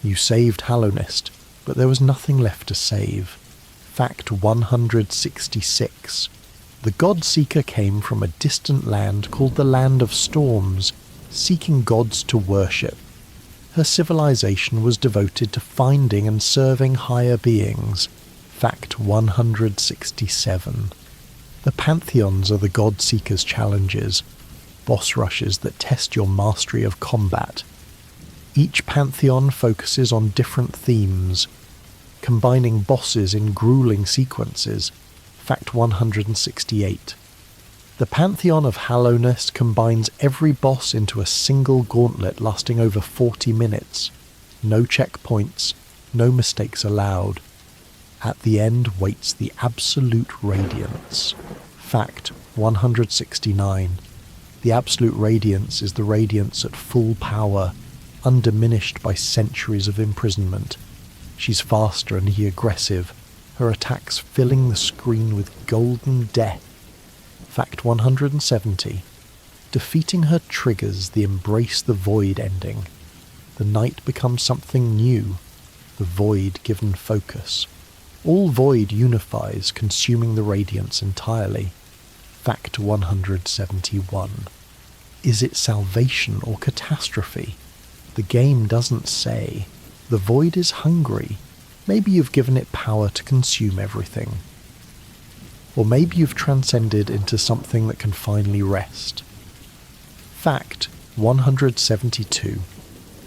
You saved Hallownest, but there was nothing left to save. Fact 166. The God-Seeker came from a distant land called the Land of Storms, seeking gods to worship. Her civilization was devoted to finding and serving higher beings. Fact 167. The Pantheons are the God-Seeker's challenges, boss rushes that test your mastery of combat. Each Pantheon focuses on different themes, combining bosses in grueling sequences. Fact 168. The Pantheon of Hallownest combines every boss into a single gauntlet lasting over 40 minutes. No checkpoints, no mistakes allowed. At the end waits the absolute Radiance. Fact 169. The absolute Radiance is the Radiance at full power, undiminished by centuries of imprisonment. She's faster and aggressive, her attacks filling the screen with golden death. Fact 170. Defeating her triggers the Embrace the Void ending. The night becomes something new, the void given focus. All void unifies, consuming the Radiance entirely. Fact 171. Is it salvation or catastrophe? The game doesn't say. The void is hungry. Maybe you've given it power to consume everything. Or maybe you've transcended into something that can finally rest. Fact 172.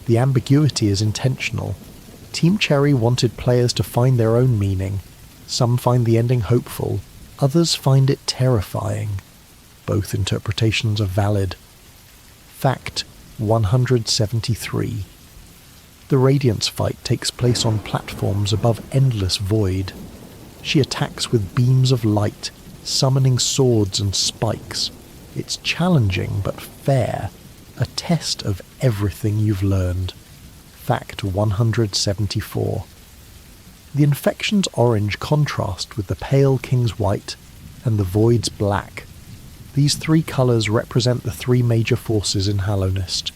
The ambiguity is intentional. Team Cherry wanted players to find their own meaning. Some find the ending hopeful, others find it terrifying. Both interpretations are valid. Fact 173. The Radiance fight takes place on platforms above endless void. She attacks with beams of light, summoning swords and spikes. It's challenging but fair, a test of everything you've learned. Fact 174. The Infection's orange contrast with the Pale King's white and the Void's black. These three colours represent the three major forces in Hallownest: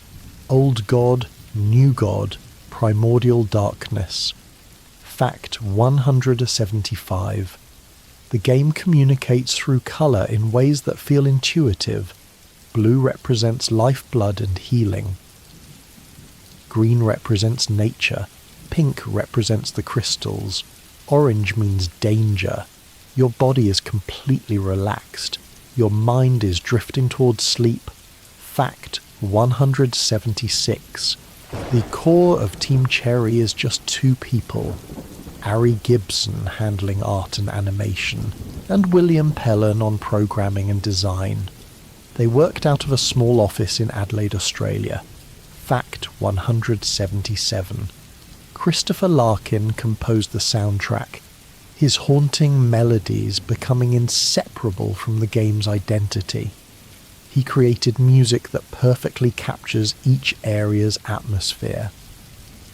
Old God, New God, Primordial Darkness. Fact 175. The game communicates through colour in ways that feel intuitive. Blue represents lifeblood and healing. Green represents nature. Pink represents the crystals. Orange means danger. Your body is completely relaxed. Your mind is drifting towards sleep. Fact 176. The core of Team Cherry is just two people. Ari Gibson handling art and animation, and William Pellon on programming and design. They worked out of a small office in Adelaide, Australia. Fact 177. Christopher Larkin composed the soundtrack, his haunting melodies becoming inseparable from the game's identity. He created music that perfectly captures each area's atmosphere.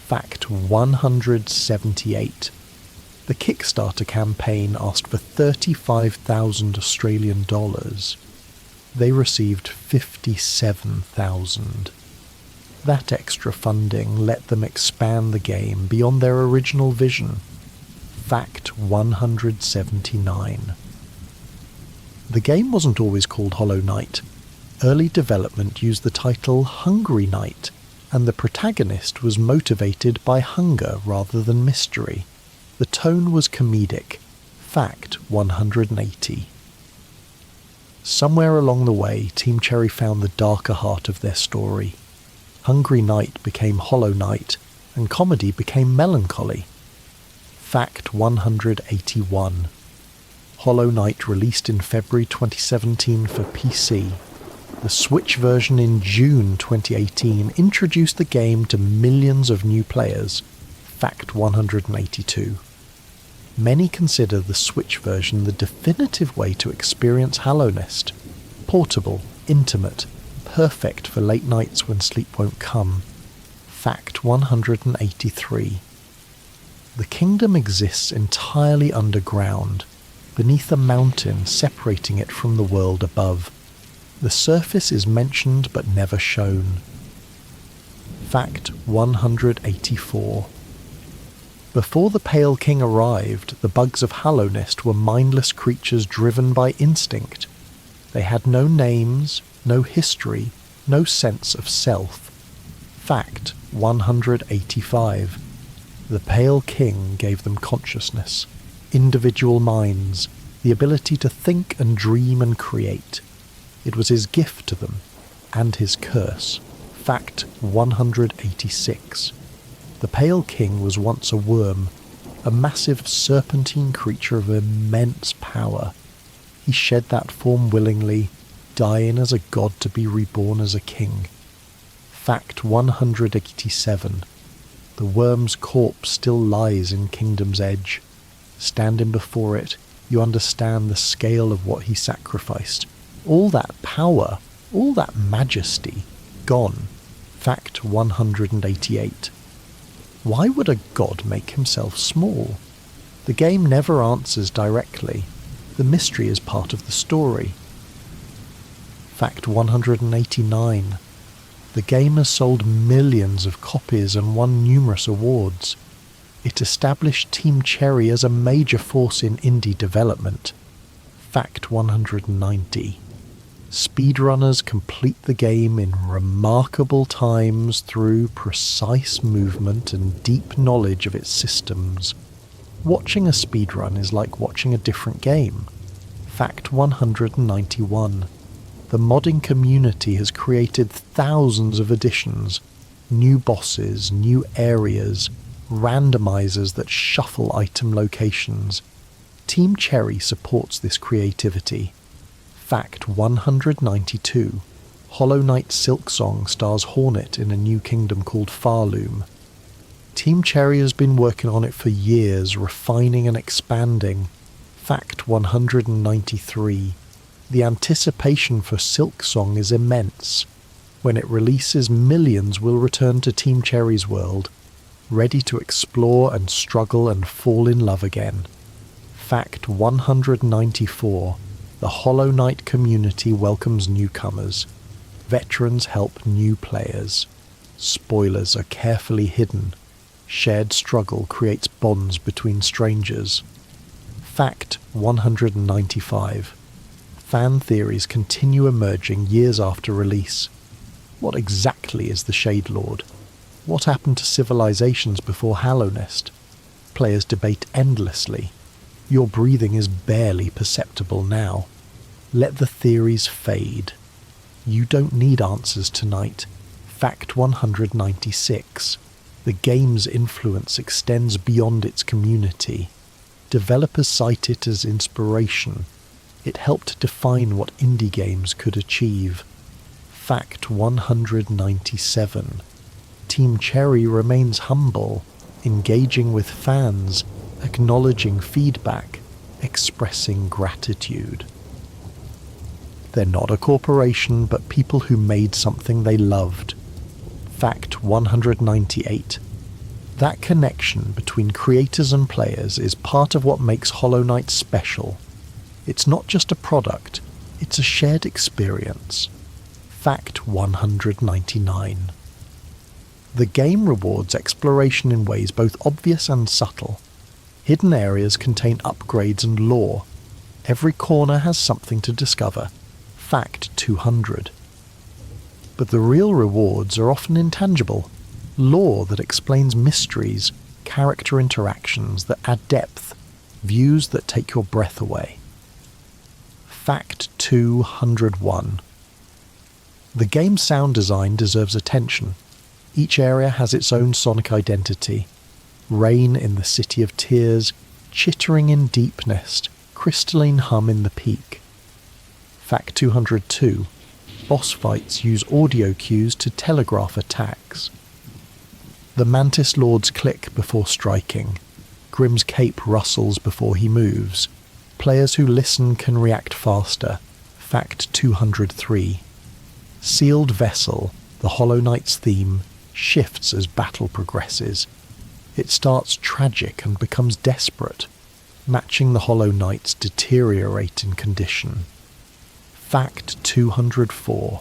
Fact 178. The Kickstarter campaign asked for 35,000 Australian dollars. They received 57,000. That extra funding let them expand the game beyond their original vision. Fact 179. The game wasn't always called Hollow Knight. Early development used the title Hungry Knight, and the protagonist was motivated by hunger rather than mystery. The tone was comedic. Fact 180. Somewhere along the way, Team Cherry found the darker heart of their story. Hungry Knight became Hollow Knight, and comedy became melancholy. Fact 181. Hollow Knight released in February 2017 for PC. The Switch version in June 2018 introduced the game to millions of new players. Fact 182. Many consider the Switch version the definitive way to experience Hallownest. Portable, intimate, perfect for late nights when sleep won't come. Fact 183. The kingdom exists entirely underground, beneath a mountain separating it from the world above. The surface is mentioned but never shown. Fact 184. Before the Pale King arrived, the bugs of Hallownest were mindless creatures driven by instinct. They had no names, no history, no sense of self. Fact 185. The Pale King gave them consciousness, individual minds, the ability to think and dream and create. It was his gift to them, and his curse. Fact 186. The Pale King was once a worm, a massive serpentine creature of immense power. He shed that form willingly, dying as a god to be reborn as a king. Fact 187. The worm's corpse still lies in Kingdom's Edge. Standing before it, you understand the scale of what he sacrificed. All that power, all that majesty, gone. Fact 188. Why would a god make himself small? The game never answers directly. The mystery is part of the story. Fact 189. The game has sold millions of copies and won numerous awards. It established Team Cherry as a major force in indie development. Fact 190. Speedrunners complete the game in remarkable times through precise movement and deep knowledge of its systems. Watching a speedrun is like watching a different game. Fact 191. The modding community has created thousands of additions, new bosses, new areas, randomizers that shuffle item locations. Team Cherry supports this creativity. Fact 192. Hollow Knight Silksong stars Hornet in a new kingdom called Farloom. Team Cherry has been working on it for years, refining and expanding. Fact 193. The anticipation for Silksong is immense. When it releases, millions will return to Team Cherry's world, ready to explore and struggle and fall in love again. Fact 194. The Hollow Knight community welcomes newcomers. Veterans help new players. Spoilers are carefully hidden. Shared struggle creates bonds between strangers. Fact 195. Fan theories continue emerging years after release. What exactly is the Shade Lord? What happened to civilizations before Hallownest? Players debate endlessly. Your breathing is barely perceptible now. Let the theories fade. You don't need answers tonight. Fact 196. The game's influence extends beyond its community. Developers cite it as inspiration. It helped define what indie games could achieve. Fact 197. Team Cherry remains humble, engaging with fans, acknowledging feedback, expressing gratitude. They're not a corporation, but people who made something they loved. Fact 198. That connection between creators and players is part of what makes Hollow Knight special. It's not just a product, it's a shared experience. Fact 199. The game rewards exploration in ways both obvious and subtle. Hidden areas contain upgrades and lore. Every corner has something to discover. Fact 200. But the real rewards are often intangible. Lore that explains mysteries, character interactions that add depth, views that take your breath away. Fact 201. The game's sound design deserves attention. Each area has its own sonic identity. Rain in the City of Tears, chittering in Deepnest, crystalline hum in the Peak. Fact 202. Boss fights use audio cues to telegraph attacks. The Mantis Lords click before striking. Grimm's cape rustles before he moves. Players who listen can react faster. Fact 203. Sealed Vessel, the Hollow Knight's theme, shifts as battle progresses. It starts tragic and becomes desperate, matching the Hollow Knight's deteriorating condition. Fact 204.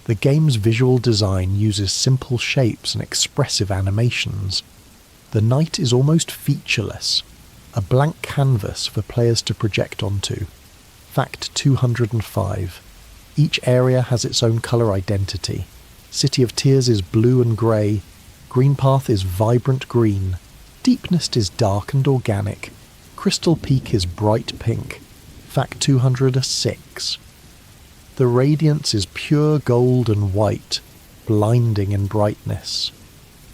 The game's visual design uses simple shapes and expressive animations. The knight is almost featureless, a blank canvas for players to project onto. Fact 205. Each area has its own colour identity. City of Tears is blue and grey, Greenpath is vibrant green, Deepnest is dark and organic, Crystal Peak is bright pink. Fact 206. The Radiance is pure gold and white, blinding in brightness.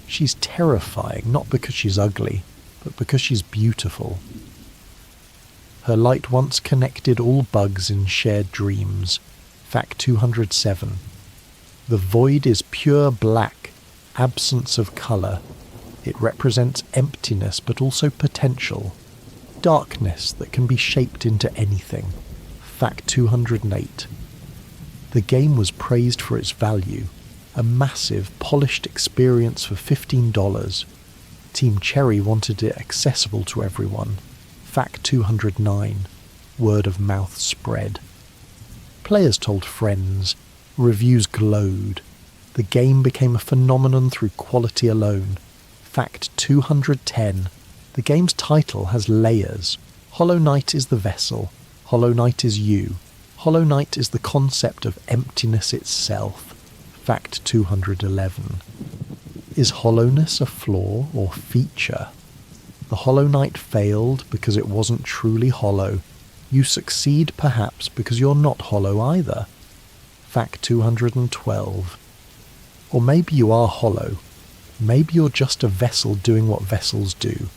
She's terrifying, not because she's ugly, but because she's beautiful. Her light once connected all bugs in shared dreams. Fact 207. The void is pure black, absence of colour. It represents emptiness but also potential. Darkness that can be shaped into anything. Fact 208. The game was praised for its value. A massive, polished experience for $15. Team Cherry wanted it accessible to everyone. Fact 209. Word of mouth spread. Players told friends. Reviews glowed. The game became a phenomenon through quality alone. Fact 210. The game's title has layers. Hollow Knight is the vessel. Hollow Knight is you. Hollow Knight is the concept of emptiness itself. Fact 211. Is hollowness a flaw or feature? The Hollow Knight failed because it wasn't truly hollow. You succeed perhaps because you're not hollow either. Fact 212. Or maybe you are hollow. Maybe you're just a vessel doing what vessels do.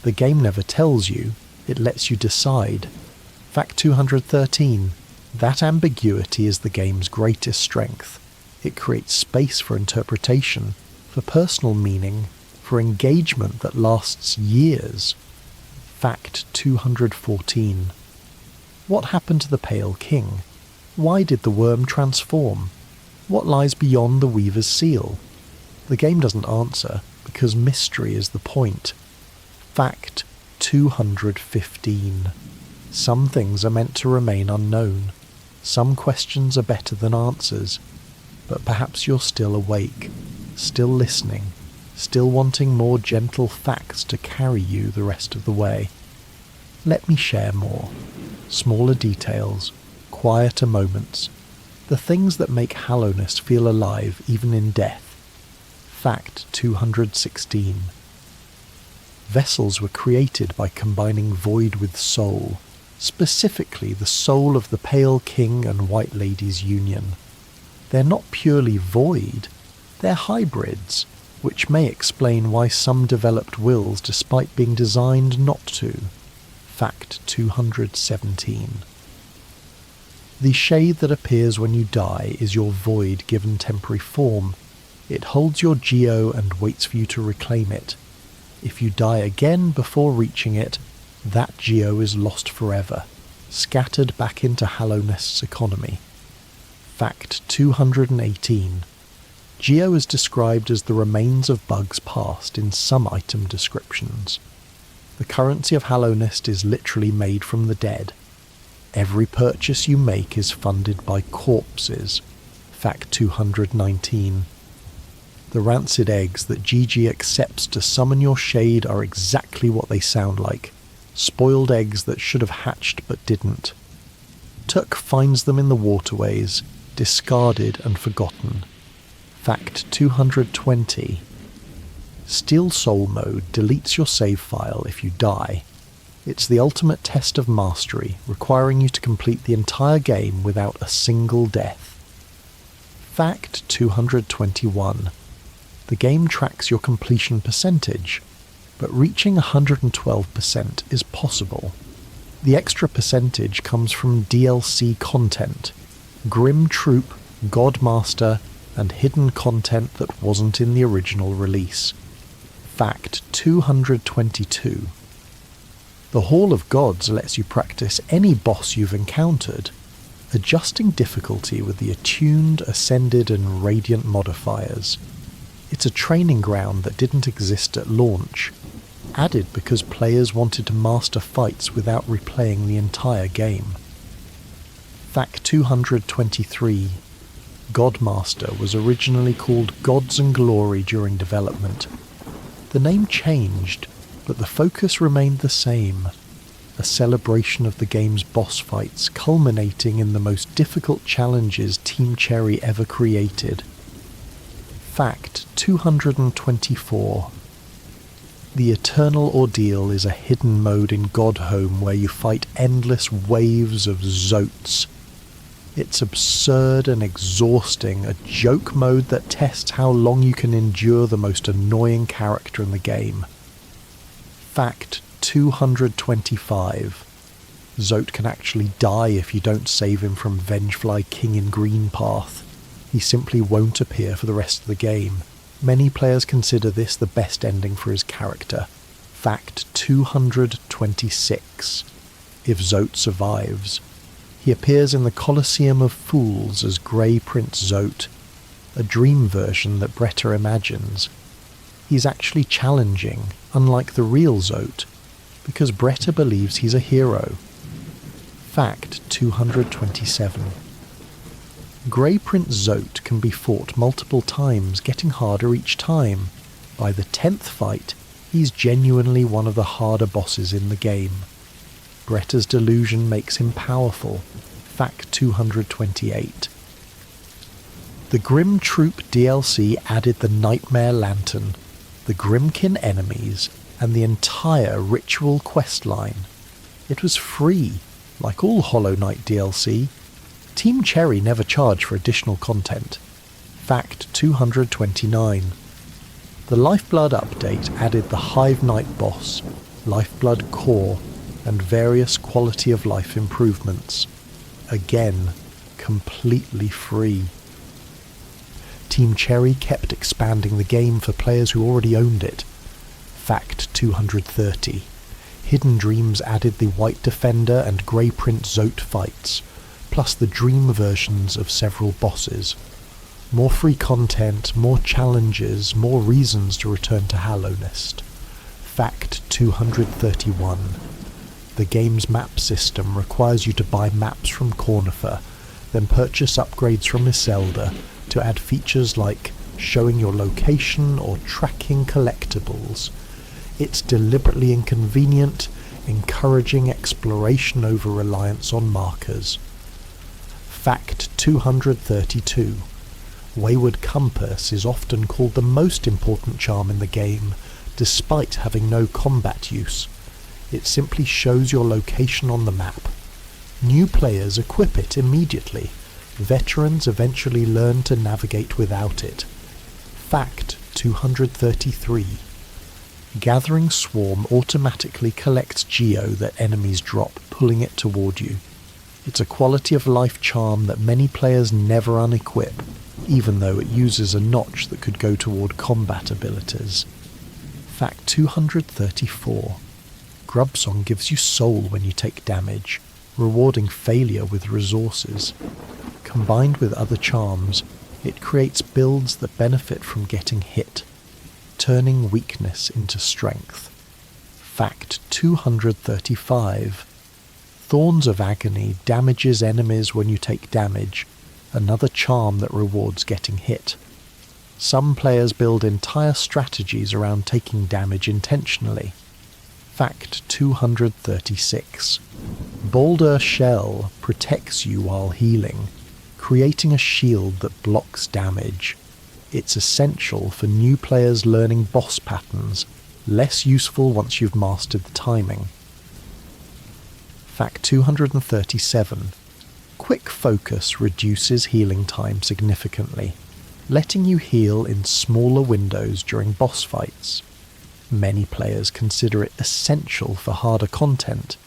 The game never tells you, it lets you decide. Fact 213. That ambiguity is the game's greatest strength. It creates space for interpretation, for personal meaning, for engagement that lasts years. Fact 214. What happened to the Pale King? Why did the worm transform? What lies beyond the Weaver's seal? The game doesn't answer, because mystery is the point. Fact 215. Some things are meant to remain unknown. Some questions are better than answers. But perhaps you're still awake, still listening, still wanting more gentle facts to carry you the rest of the way. Let me share more. Smaller details, quieter moments, the things that make Hallownest feel alive even in death. Fact 216. Vessels were created by combining void with soul, specifically the soul of the Pale King and White Lady's union. They're not purely void, they're hybrids, which may explain why some developed wills despite being designed not to. Fact 217. The shade that appears when you die is your void given temporary form. It holds your geo and waits for you to reclaim it. If you die again before reaching it, that geo is lost forever, scattered back into Hallownest's economy. Fact 218. Geo is described as the remains of bugs past in some item descriptions. The currency of Hallownest is literally made from the dead. Every purchase you make is funded by corpses. Fact 219. The rancid eggs that GG accepts to summon your shade are exactly what they sound like. Spoiled eggs that should have hatched but didn't. Tuk finds them in the waterways, discarded and forgotten. Fact 220. Steel Soul mode deletes your save file if you die. It's the ultimate test of mastery, requiring you to complete the entire game without a single death. Fact 221. The game tracks your completion percentage, but reaching 112% is possible. The extra percentage comes from DLC content, Grimm Troop, Godmaster, and hidden content that wasn't in the original release. Fact 222. The Hall of Gods lets you practice any boss you've encountered, adjusting difficulty with the attuned, ascended, and radiant modifiers. It's a training ground that didn't exist at launch, added because players wanted to master fights without replaying the entire game. Fact 223. Godmaster was originally called Gods and Glory during development. The name changed, but the focus remained the same, a celebration of the game's boss fights culminating in the most difficult challenges Team Cherry ever created. Fact 224. The Eternal Ordeal is a hidden mode in Godhome where you fight endless waves of Zotes. It's absurd and exhausting, a joke mode that tests how long you can endure the most annoying character in the game. Fact 225. Zote can actually die if you don't save him from Vengefly King in Green Path. He simply won't appear for the rest of the game. Many players consider this the best ending for his character. Fact 226. If Zote survives. He appears in the Colosseum of Fools as Grey Prince Zote, a dream version that Bretta imagines. He's actually challenging, unlike the real Zote, because Bretta believes he's a hero. Fact 227. Grey Prince Zote can be fought multiple times, getting harder each time. By the 10th fight, he's genuinely one of the harder bosses in the game. Bretta's delusion makes him powerful. Fact 228. The Grimm Troop DLC added the Nightmare Lantern, the Grimkin enemies, and the entire Ritual questline. It was free, like all Hollow Knight DLC. Team Cherry never charged for additional content. Fact 229. The Lifeblood update added the Hive Knight boss, Lifeblood Core, and various quality of life improvements. Again, completely free. Team Cherry kept expanding the game for players who already owned it. Fact 230. Hidden Dreams added the White Defender and Grey Prince Zote fights, plus the dream versions of several bosses. More free content, more challenges, more reasons to return to Hallownest. Fact 231. The game's map system requires you to buy maps from Cornifer, then purchase upgrades from Iselda to add features like showing your location or tracking collectibles. It's deliberately inconvenient, encouraging exploration over reliance on markers. Fact 232. Wayward Compass is often called the most important charm in the game, despite having no combat use. It simply shows your location on the map. New players equip it immediately. Veterans eventually learn to navigate without it. Fact 233. Gathering Swarm automatically collects Geo that enemies drop, pulling it toward you. It's a quality of life charm that many players never unequip, even though it uses a notch that could go toward combat abilities. Fact 234. Grubsong gives you soul when you take damage, rewarding failure with resources. Combined with other charms, it creates builds that benefit from getting hit, turning weakness into strength. Fact 235. Thorns of Agony damages enemies when you take damage, another charm that rewards getting hit. Some players build entire strategies around taking damage intentionally. Fact 236. Boulder Shell protects you while healing, creating a shield that blocks damage. It's essential for new players learning boss patterns, less useful once you've mastered the timing. Fact 237. Quick Focus reduces healing time significantly, letting you heal in smaller windows during boss fights. Many players consider it essential for harder content.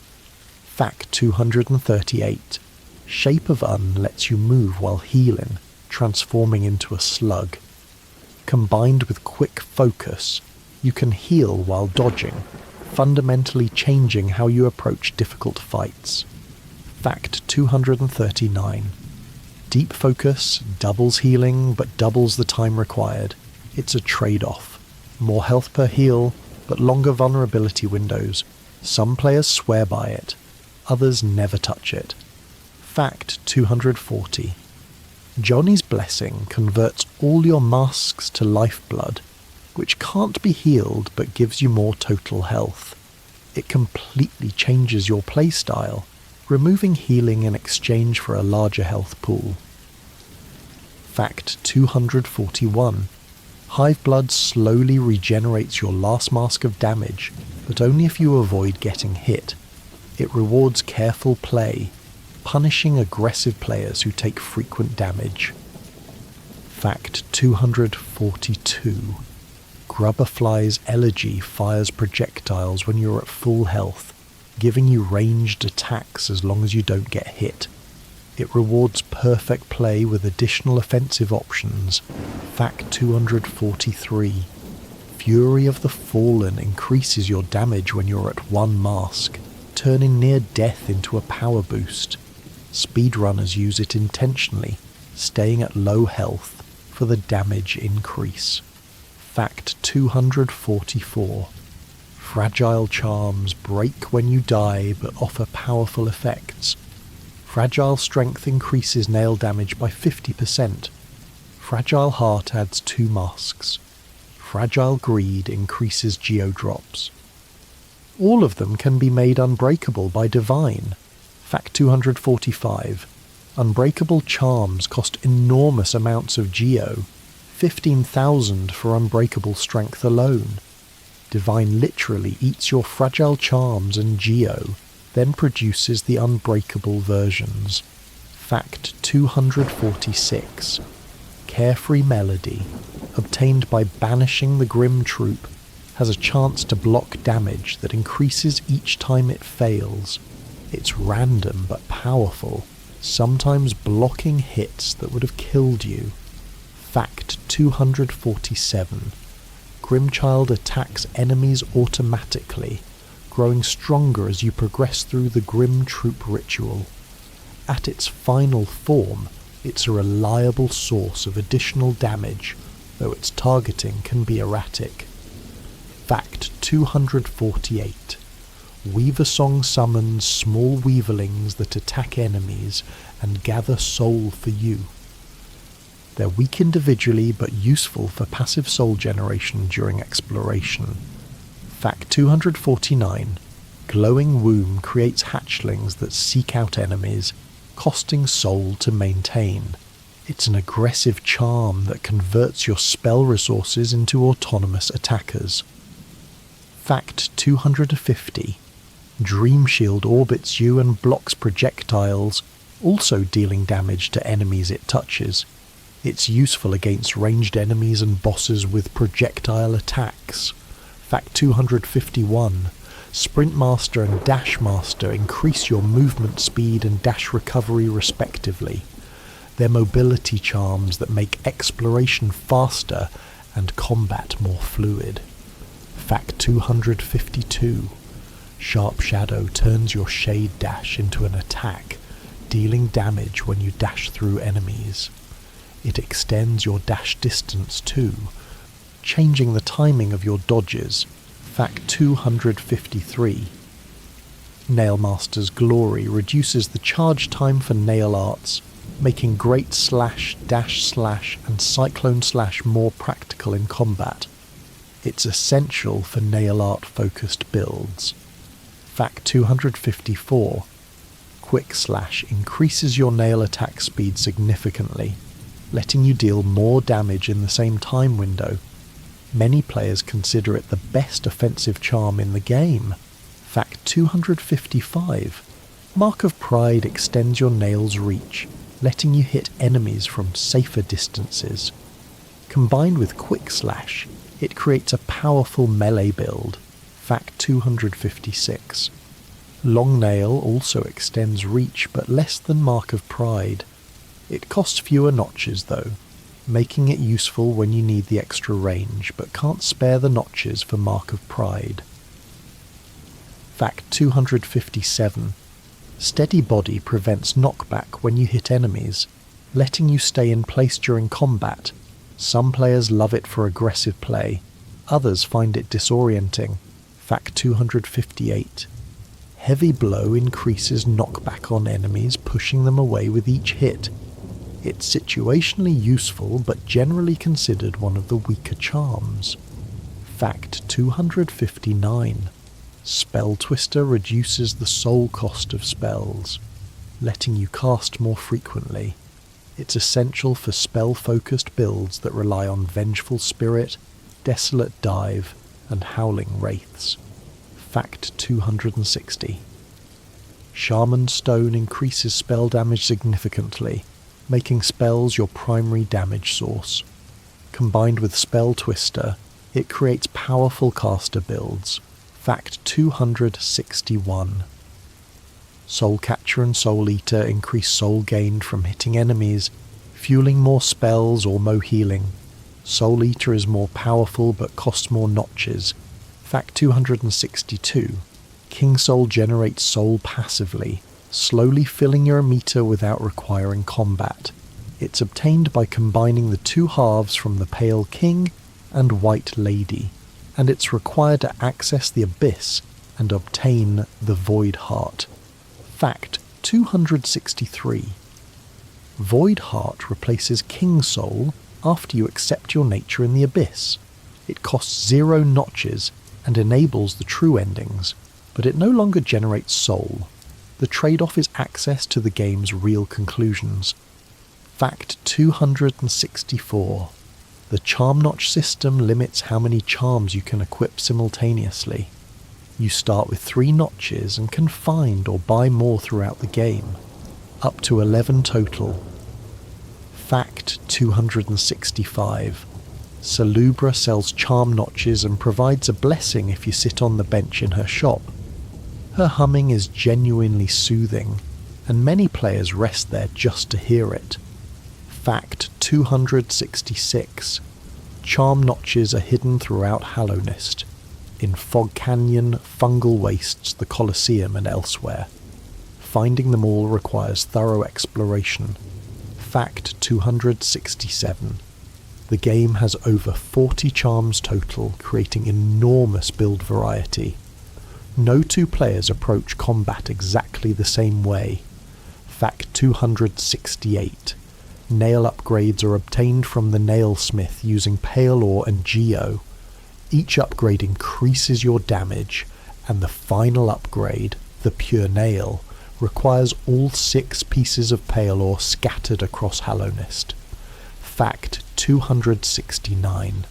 Fact 238. Shape of Un lets you move while healing, transforming into a slug. Combined with Quick Focus, you can heal while dodging, fundamentally changing how you approach difficult fights. Fact 239. Deep Focus doubles healing but doubles the time required. It's a trade-off. More health per heal, but longer vulnerability windows. Some players swear by it, others never touch it. Fact 240. Johnny's Blessing converts all your masks to lifeblood, which can't be healed but gives you more total health. It completely changes your playstyle, removing healing in exchange for a larger health pool. Fact 241. Hiveblood slowly regenerates your last mask of damage, but only if you avoid getting hit. It rewards careful play, punishing aggressive players who take frequent damage. Fact 242. Grubberfly's Elegy fires projectiles when you're at full health, giving you ranged attacks as long as you don't get hit. It rewards perfect play with additional offensive options. Fact 243. Fury of the Fallen increases your damage when you're at 1 mask, turning near death into a power boost. Speedrunners use it intentionally, staying at low health for the damage increase. Fact 244. Fragile charms break when you die but offer powerful effects. Fragile Strength increases nail damage by 50%. Fragile Heart adds 2 masks. Fragile Greed increases geodrops. All of them can be made unbreakable by Divine. Fact 245. Unbreakable charms cost enormous amounts of geo, 15,000 for Unbreakable Strength alone. Divine literally eats your fragile charms and geo, then produces the unbreakable versions. Fact 246. Carefree Melody, obtained by banishing the Grimm Troop, has a chance to block damage that increases each time it fails. It's random but powerful, sometimes blocking hits that would have killed you. Fact 247. Grimchild attacks enemies automatically, growing stronger as you progress through the Grimm Troop ritual. At its final form, it's a reliable source of additional damage, though its targeting can be erratic. Fact 248. Weaversong summons small weaverlings that attack enemies and gather soul for you. They're weak individually but useful for passive soul generation during exploration. Fact 249. Glowing Womb creates hatchlings that seek out enemies, costing soul to maintain. It's an aggressive charm that converts your spell resources into autonomous attackers. Fact 250. Dream Shield orbits you and blocks projectiles, also dealing damage to enemies it touches. It's useful against ranged enemies and bosses with projectile attacks. Fact 251. Sprint Master and Dash Master increase your movement speed and dash recovery respectively. They're mobility charms that make exploration faster and combat more fluid. Fact 252. Sharp Shadow turns your Shade Dash into an attack, dealing damage when you dash through enemies. It extends your dash distance too, changing the timing of your dodges. Fact 253. Nailmaster's Glory reduces the charge time for nail arts, making Great Slash, Dash Slash and Cyclone Slash more practical in combat. It's essential for nail art focused builds. Fact 254. Quick Slash increases your nail attack speed significantly, letting you deal more damage in the same time window. Many players consider it the best offensive charm in the game. Fact 255. Mark of Pride extends your nail's reach, letting you hit enemies from safer distances. Combined with Quick Slash, it creates a powerful melee build. Fact 256. Long Nail also extends reach but less than Mark of Pride. It costs fewer notches though, making it useful when you need the extra range but can't spare the notches for Mark of Pride. Fact 257. Steady Body prevents knockback when you hit enemies, letting you stay in place during combat. Some players love it for aggressive play, others find it disorienting. Fact 258. Heavy Blow increases knockback on enemies, pushing them away with each hit. It's situationally useful but generally considered one of the weaker charms. Fact 259. Spell Twister reduces the soul cost of spells, letting you cast more frequently. It's essential for spell-focused builds that rely on Vengeful Spirit, Desolate Dive, and Howling Wraiths. Fact 260. Shaman Stone increases spell damage significantly, making spells your primary damage source. Combined with Spell Twister, it creates powerful caster builds. Fact 261. Soul Catcher and Soul Eater increase soul gained from hitting enemies, fueling more spells or more healing. Soul Eater is more powerful but costs more notches. Fact 262. King Soul generates soul passively, slowly filling your meter without requiring combat. It's obtained by combining the two halves from the Pale King and White Lady, and it's required to access the Abyss and obtain the Void Heart. Fact 263. Void Heart replaces King Soul after you accept your nature in the Abyss. It costs 0 notches and enables the true endings, but it no longer generates soul. The trade-off is access to the game's real conclusions. Fact 264. The charm notch system limits how many charms you can equip simultaneously. You start with 3 notches and can find or buy more throughout the game, up to 11 total. Fact 265. Salubra sells charm notches and provides a blessing if you sit on the bench in her shop. Her humming is genuinely soothing, and many players rest there just to hear it. Fact 266. Charm notches are hidden throughout Hallownest, in Fog Canyon, Fungal Wastes, the Colosseum and elsewhere. Finding them all requires thorough exploration. Fact 267. The game has over 40 charms total, creating enormous build variety. No two players approach combat exactly the same way. Fact 268. Nail upgrades are obtained from the nailsmith using pale ore and geo. Each upgrade increases your damage, and the final upgrade, the pure nail, requires all 6 pieces of pale ore scattered across Hallownest. Fact 269.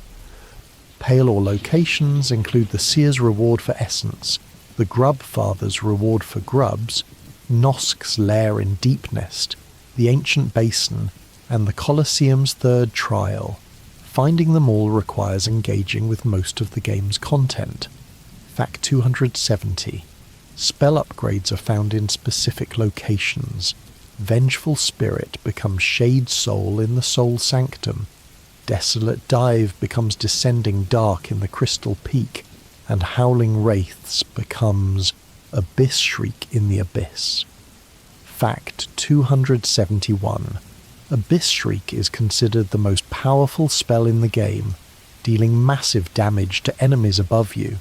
Pale ore locations include the Seer's reward for essence, the Grub Father's reward for grubs, Nosk's lair in Deepnest, the Ancient Basin, and the Colosseum's third trial. Finding them all requires engaging with most of the game's content. Fact 270. Spell upgrades are found in specific locations. Vengeful Spirit becomes Shade Soul in the Soul Sanctum. Desolate Dive becomes Descending Dark in the Crystal Peak, and Howling Wraiths becomes Abyss Shriek in the Abyss. Fact 271. Abyss Shriek is considered the most powerful spell in the game, dealing massive damage to enemies above you.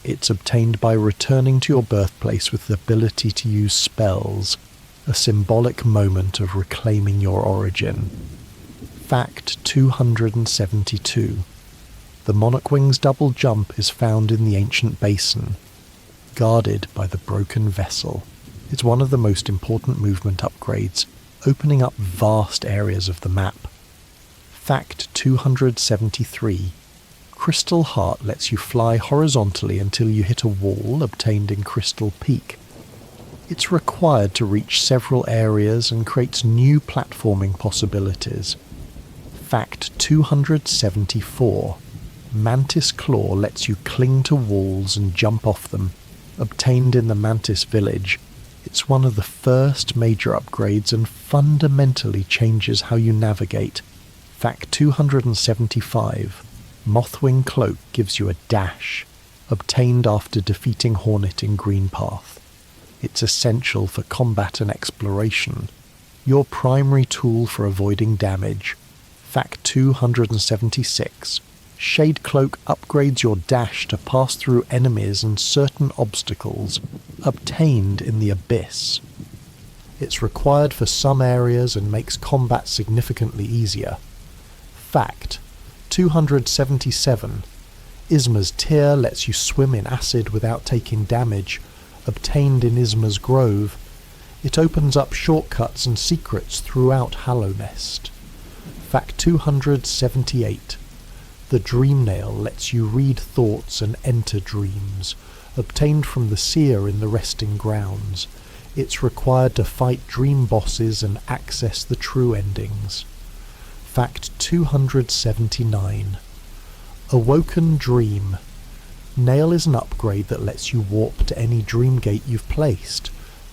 It's obtained by returning to your birthplace with the ability to use spells, a symbolic moment of reclaiming your origin. Fact 272. The Monarchwing's double jump is found in the Ancient Basin, guarded by the Broken Vessel. It's one of the most important movement upgrades, opening up vast areas of the map. Fact 273. Crystal Heart lets you fly horizontally until you hit a wall obtained in Crystal Peak. It's required to reach several areas and creates new platforming possibilities. Fact 274. Mantis Claw lets you cling to walls and jump off them, obtained in the Mantis Village. It's one of the first major upgrades and fundamentally changes how you navigate. Fact 275. Mothwing Cloak gives you a dash, obtained after defeating Hornet in Greenpath. It's essential for combat and exploration, your primary tool for avoiding damage. Fact 276. Shade Cloak upgrades your dash to pass through enemies and certain obstacles, obtained in the Abyss. It's required for some areas and makes combat significantly easier. Fact 277. Isma's Tear lets you swim in acid without taking damage, obtained in Isma's Grove. It opens up shortcuts and secrets throughout Hallownest. Fact 278. The Dream Nail lets you read thoughts and enter dreams, obtained from the Seer in the Resting Grounds. It's required to fight dream bosses and access the true endings. Fact 279. Awoken Dream. Nail is an upgrade that lets you warp to any dream gate you've placed,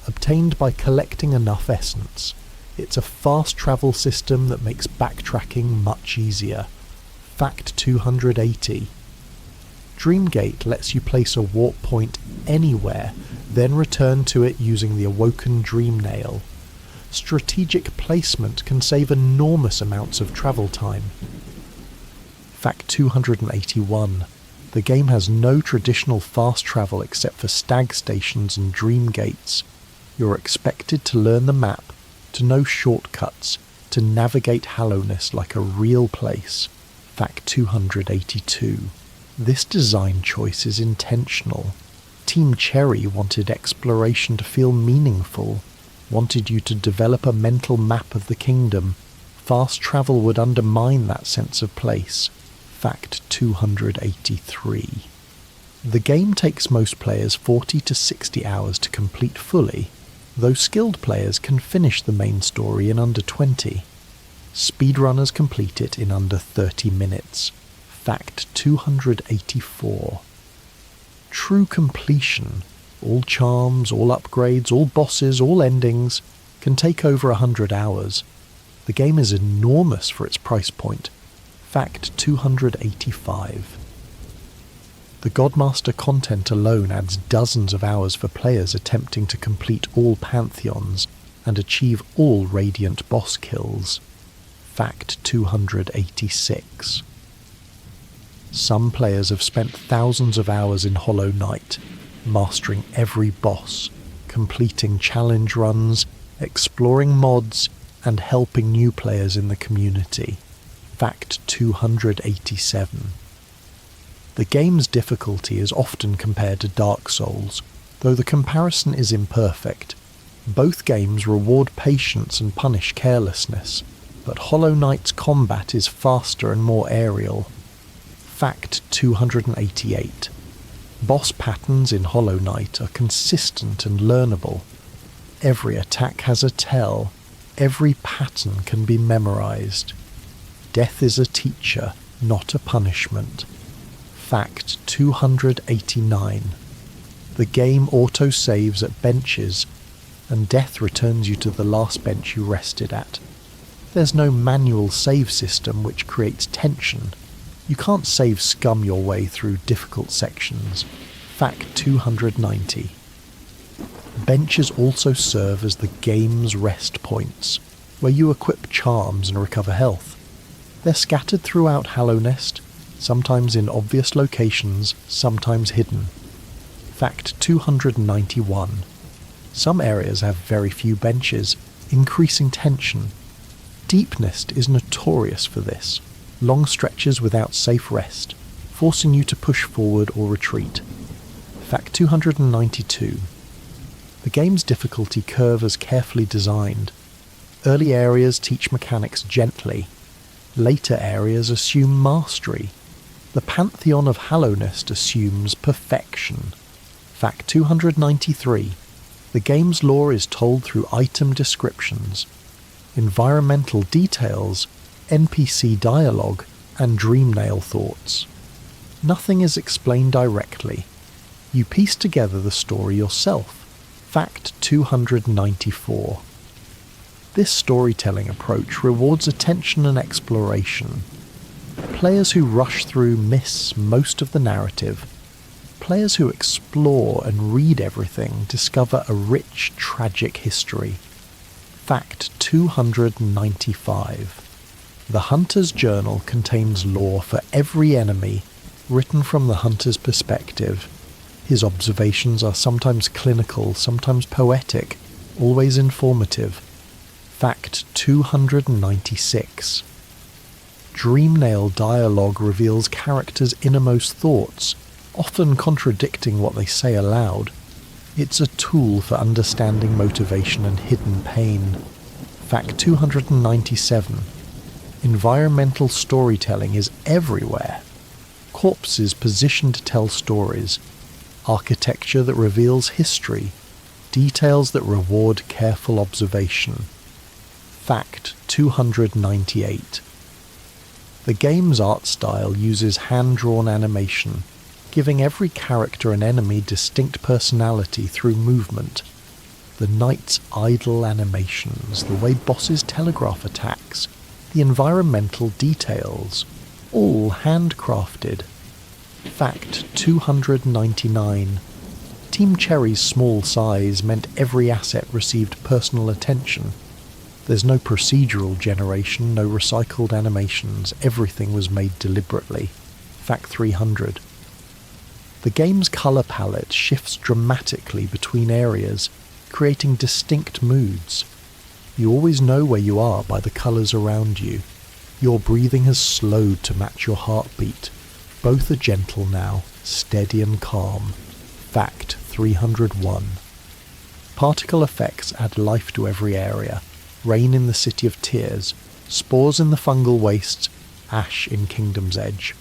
obtained by collecting enough essence. It's a fast travel system that makes backtracking much easier. Fact 280. Dreamgate lets you place a warp point anywhere, then return to it using the awoken dream nail. Strategic placement can save enormous amounts of travel time. Fact 281. The game has no traditional fast travel except for stag stations and dream gates. You're expected to learn the map, to know shortcuts, to navigate Hallownest like a real place. Fact 282. This design choice is intentional. Team Cherry wanted exploration to feel meaningful, wanted you to develop a mental map of the kingdom. Fast travel would undermine that sense of place. Fact 283. The game takes most players 40 to 60 hours to complete fully, though skilled players can finish the main story in under 20. Speedrunners complete it in under 30 minutes. Fact 284. True completion, all charms, all upgrades, all bosses, all endings, can take over 100 hours. The game is enormous for its price point. Fact 285. The Godmaster content alone adds dozens of hours for players attempting to complete all Pantheons and achieve all Radiant boss kills. Fact 286. Some players have spent thousands of hours in Hollow Knight, mastering every boss, completing challenge runs, exploring mods, and helping new players in the community. Fact 287. The game's difficulty is often compared to Dark Souls, though the comparison is imperfect. Both games reward patience and punish carelessness, but Hollow Knight's combat is faster and more aerial. Fact 288. Boss patterns in Hollow Knight are consistent and learnable. Every attack has a tell, every pattern can be memorized. Death is a teacher, not a punishment. Fact 289. The game auto-saves at benches, and death returns you to the last bench you rested at. There's no manual save system which creates tension. You can't save scum your way through difficult sections. Fact 290. Benches also serve as the game's rest points, where you equip charms and recover health. They're scattered throughout Hallownest, sometimes in obvious locations, sometimes hidden. Fact 291. Some areas have very few benches, increasing tension. Deepnest is notorious for this. Long stretches without safe rest, forcing you to push forward or retreat. Fact 292. The game's difficulty curve is carefully designed. Early areas teach mechanics gently. Later areas assume mastery. The Pantheon of Hallownest assumes perfection. Fact 293. The game's lore is told through item descriptions, environmental details, NPC dialogue, and dreamnail thoughts. Nothing is explained directly. You piece together the story yourself. Fact 294. This storytelling approach rewards attention and exploration. Players who rush through miss most of the narrative. Players who explore and read everything discover a rich, tragic history. Fact 295. The Hunter's Journal contains lore for every enemy, written from the hunter's perspective. His observations are sometimes clinical, sometimes poetic, always informative. Fact 296. Dreamnail dialogue reveals characters' innermost thoughts, often contradicting what they say aloud. It's a tool for understanding motivation and hidden pain. Fact 297. Environmental storytelling is everywhere. Corpses positioned to tell stories, architecture that reveals history, details that reward careful observation. Fact 298. The game's art style uses hand-drawn animation, giving every character and enemy distinct personality through movement. The knight's idle animations, the way bosses telegraph attacks, the environmental details, all handcrafted. Fact 299. Team Cherry's small size meant every asset received personal attention. There's no procedural generation, no recycled animations, everything was made deliberately. Fact 300. The game's colour palette shifts dramatically between areas, creating distinct moods. You always know where you are by the colours around you. Your breathing has slowed to match your heartbeat. Both are gentle now, steady and calm. Fact 301. Particle effects add life to every area. Rain in the City of Tears, spores in the fungal wastes, ash in Kingdom's Edge.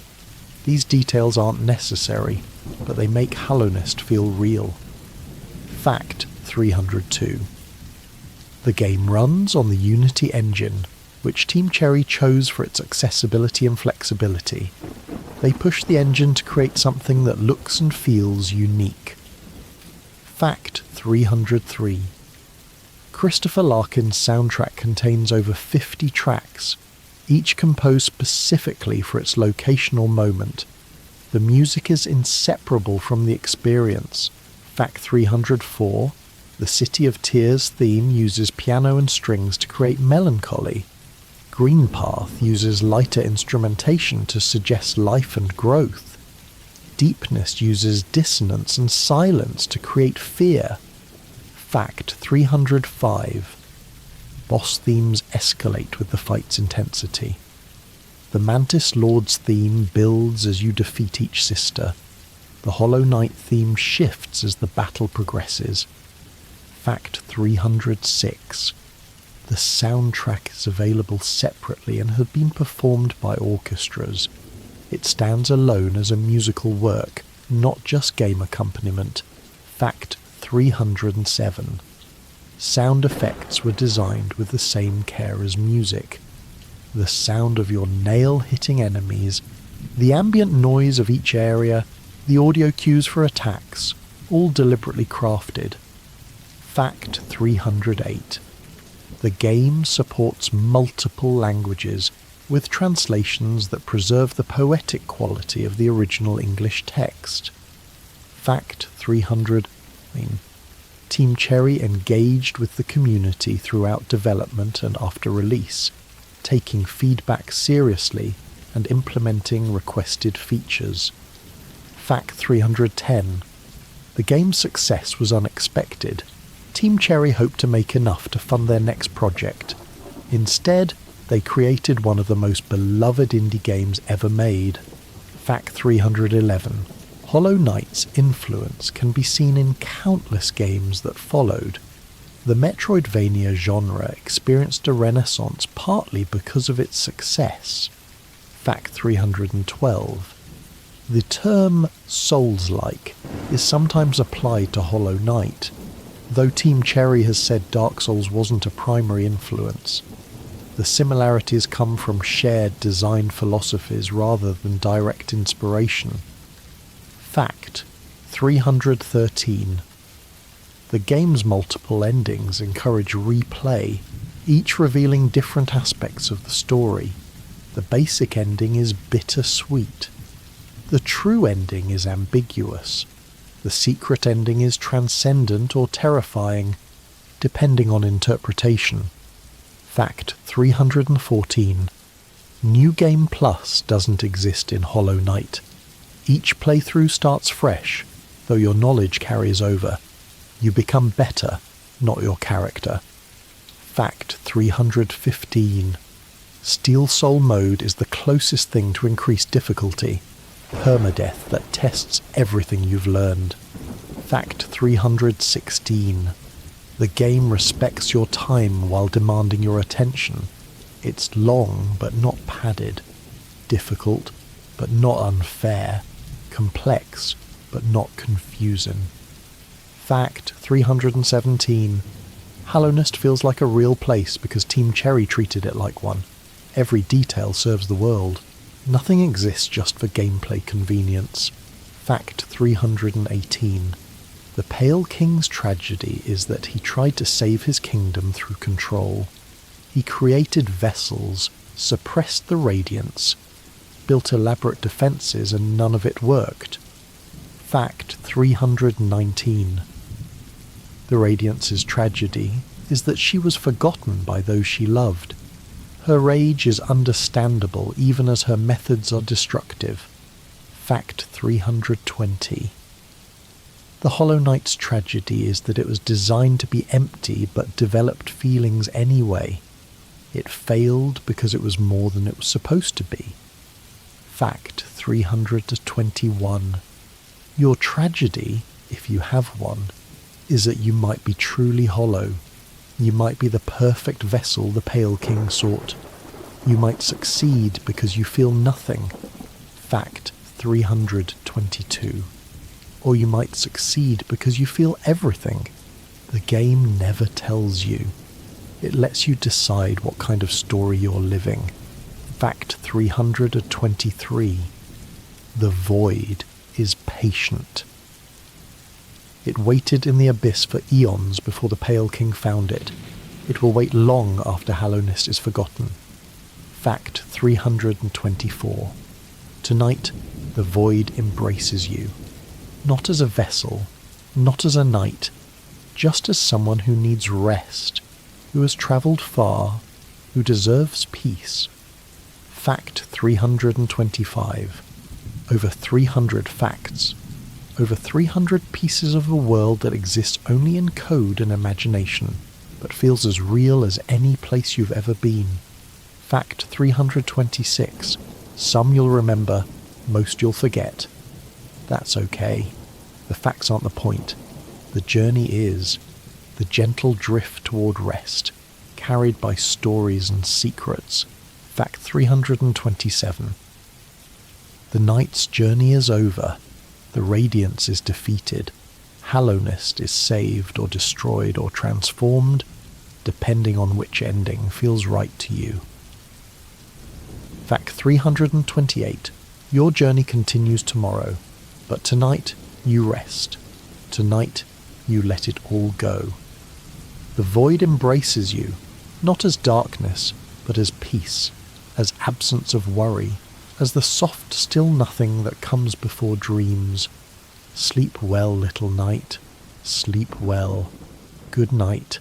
These details aren't necessary, but they make Hallownest feel real. Fact 302. The game runs on the Unity engine, which Team Cherry chose for its accessibility and flexibility. They pushed the engine to create something that looks and feels unique. Fact 303. Christopher Larkin's soundtrack contains over 50 tracks, each composed specifically for its location or moment. The music is inseparable from the experience. Fact 304. The City of Tears theme uses piano and strings to create melancholy. Green Path uses lighter instrumentation to suggest life and growth. Deepnest uses dissonance and silence to create fear. Fact 305. Boss themes escalate with the fight's intensity. The Mantis Lord's theme builds as you defeat each sister. The Hollow Knight theme shifts as the battle progresses. Fact 306. The soundtrack is available separately and has been performed by orchestras. It stands alone as a musical work, not just game accompaniment. Fact 307. Sound effects were designed with the same care as music. The sound of your nail-hitting enemies, the ambient noise of each area, the audio cues for attacks, all deliberately crafted. Fact 308. The game supports multiple languages, with translations that preserve the poetic quality of the original English text. Fact 300. Team Cherry engaged with the community throughout development and after release, taking feedback seriously and implementing requested features. Fact 310. The game's success was unexpected. Team Cherry hoped to make enough to fund their next project. Instead, they created one of the most beloved indie games ever made. Fact 311. Hollow Knight's influence can be seen in countless games that followed. The Metroidvania genre experienced a renaissance partly because of its success. Fact 312. The term Souls-like is sometimes applied to Hollow Knight, though Team Cherry has said Dark Souls wasn't a primary influence. The similarities come from shared design philosophies rather than direct inspiration. Fact 313. The game's multiple endings encourage replay, each revealing different aspects of the story. The basic ending is bittersweet. The true ending is ambiguous. The secret ending is transcendent or terrifying, depending on interpretation. Fact 314. New Game Plus doesn't exist in Hollow Knight. Each playthrough starts fresh, though your knowledge carries over. You become better, not your character. Fact 315. Steel Soul mode is the closest thing to increased difficulty. Permadeath that tests everything you've learned. Fact 316. The game respects your time while demanding your attention. It's long but not padded. Difficult but not unfair. Complex but not confusing. Fact 317. Hallownest feels like a real place because Team Cherry treated it like one. Every detail serves the world. Nothing exists just for gameplay convenience. Fact 318. The Pale King's tragedy is that he tried to save his kingdom through control. He created vessels, suppressed the Radiance, built elaborate defences, and none of it worked. Fact 319. The Radiance's tragedy is that she was forgotten by those she loved. Her rage is understandable even as her methods are destructive. Fact 320. The Hollow Knight's tragedy is that it was designed to be empty but developed feelings anyway. It failed because it was more than it was supposed to be. Fact 321. Your tragedy, if you have one, is that you might be truly hollow. You might be the perfect vessel the Pale King sought. You might succeed because you feel nothing. Fact 322. Or you might succeed because you feel everything. The game never tells you. It lets you decide what kind of story you're living. Fact 323. The void is patient. It waited in the abyss for eons before the Pale King found it. It will wait long after Hallownest is forgotten. Fact 324. Tonight, the void embraces you. Not as a vessel, not as a knight, just as someone who needs rest, who has travelled far, who deserves peace. Fact 325. Over 300 facts. Over 300 pieces of a world that exists only in code and imagination, but feels as real as any place you've ever been. Fact 326. Some you'll remember, most you'll forget. That's okay. The facts aren't the point. The journey is. The gentle drift toward rest, carried by stories and secrets. Fact 327. The night's journey is over. The Radiance is defeated. Hallownest is saved or destroyed or transformed, depending on which ending feels right to you. Fact 328. Your journey continues tomorrow, but tonight you rest. Tonight you let it all go. The void embraces you, not as darkness, but as peace, as absence of worry, as the soft still nothing that comes before dreams. Sleep well, little knight. Sleep well. Good night.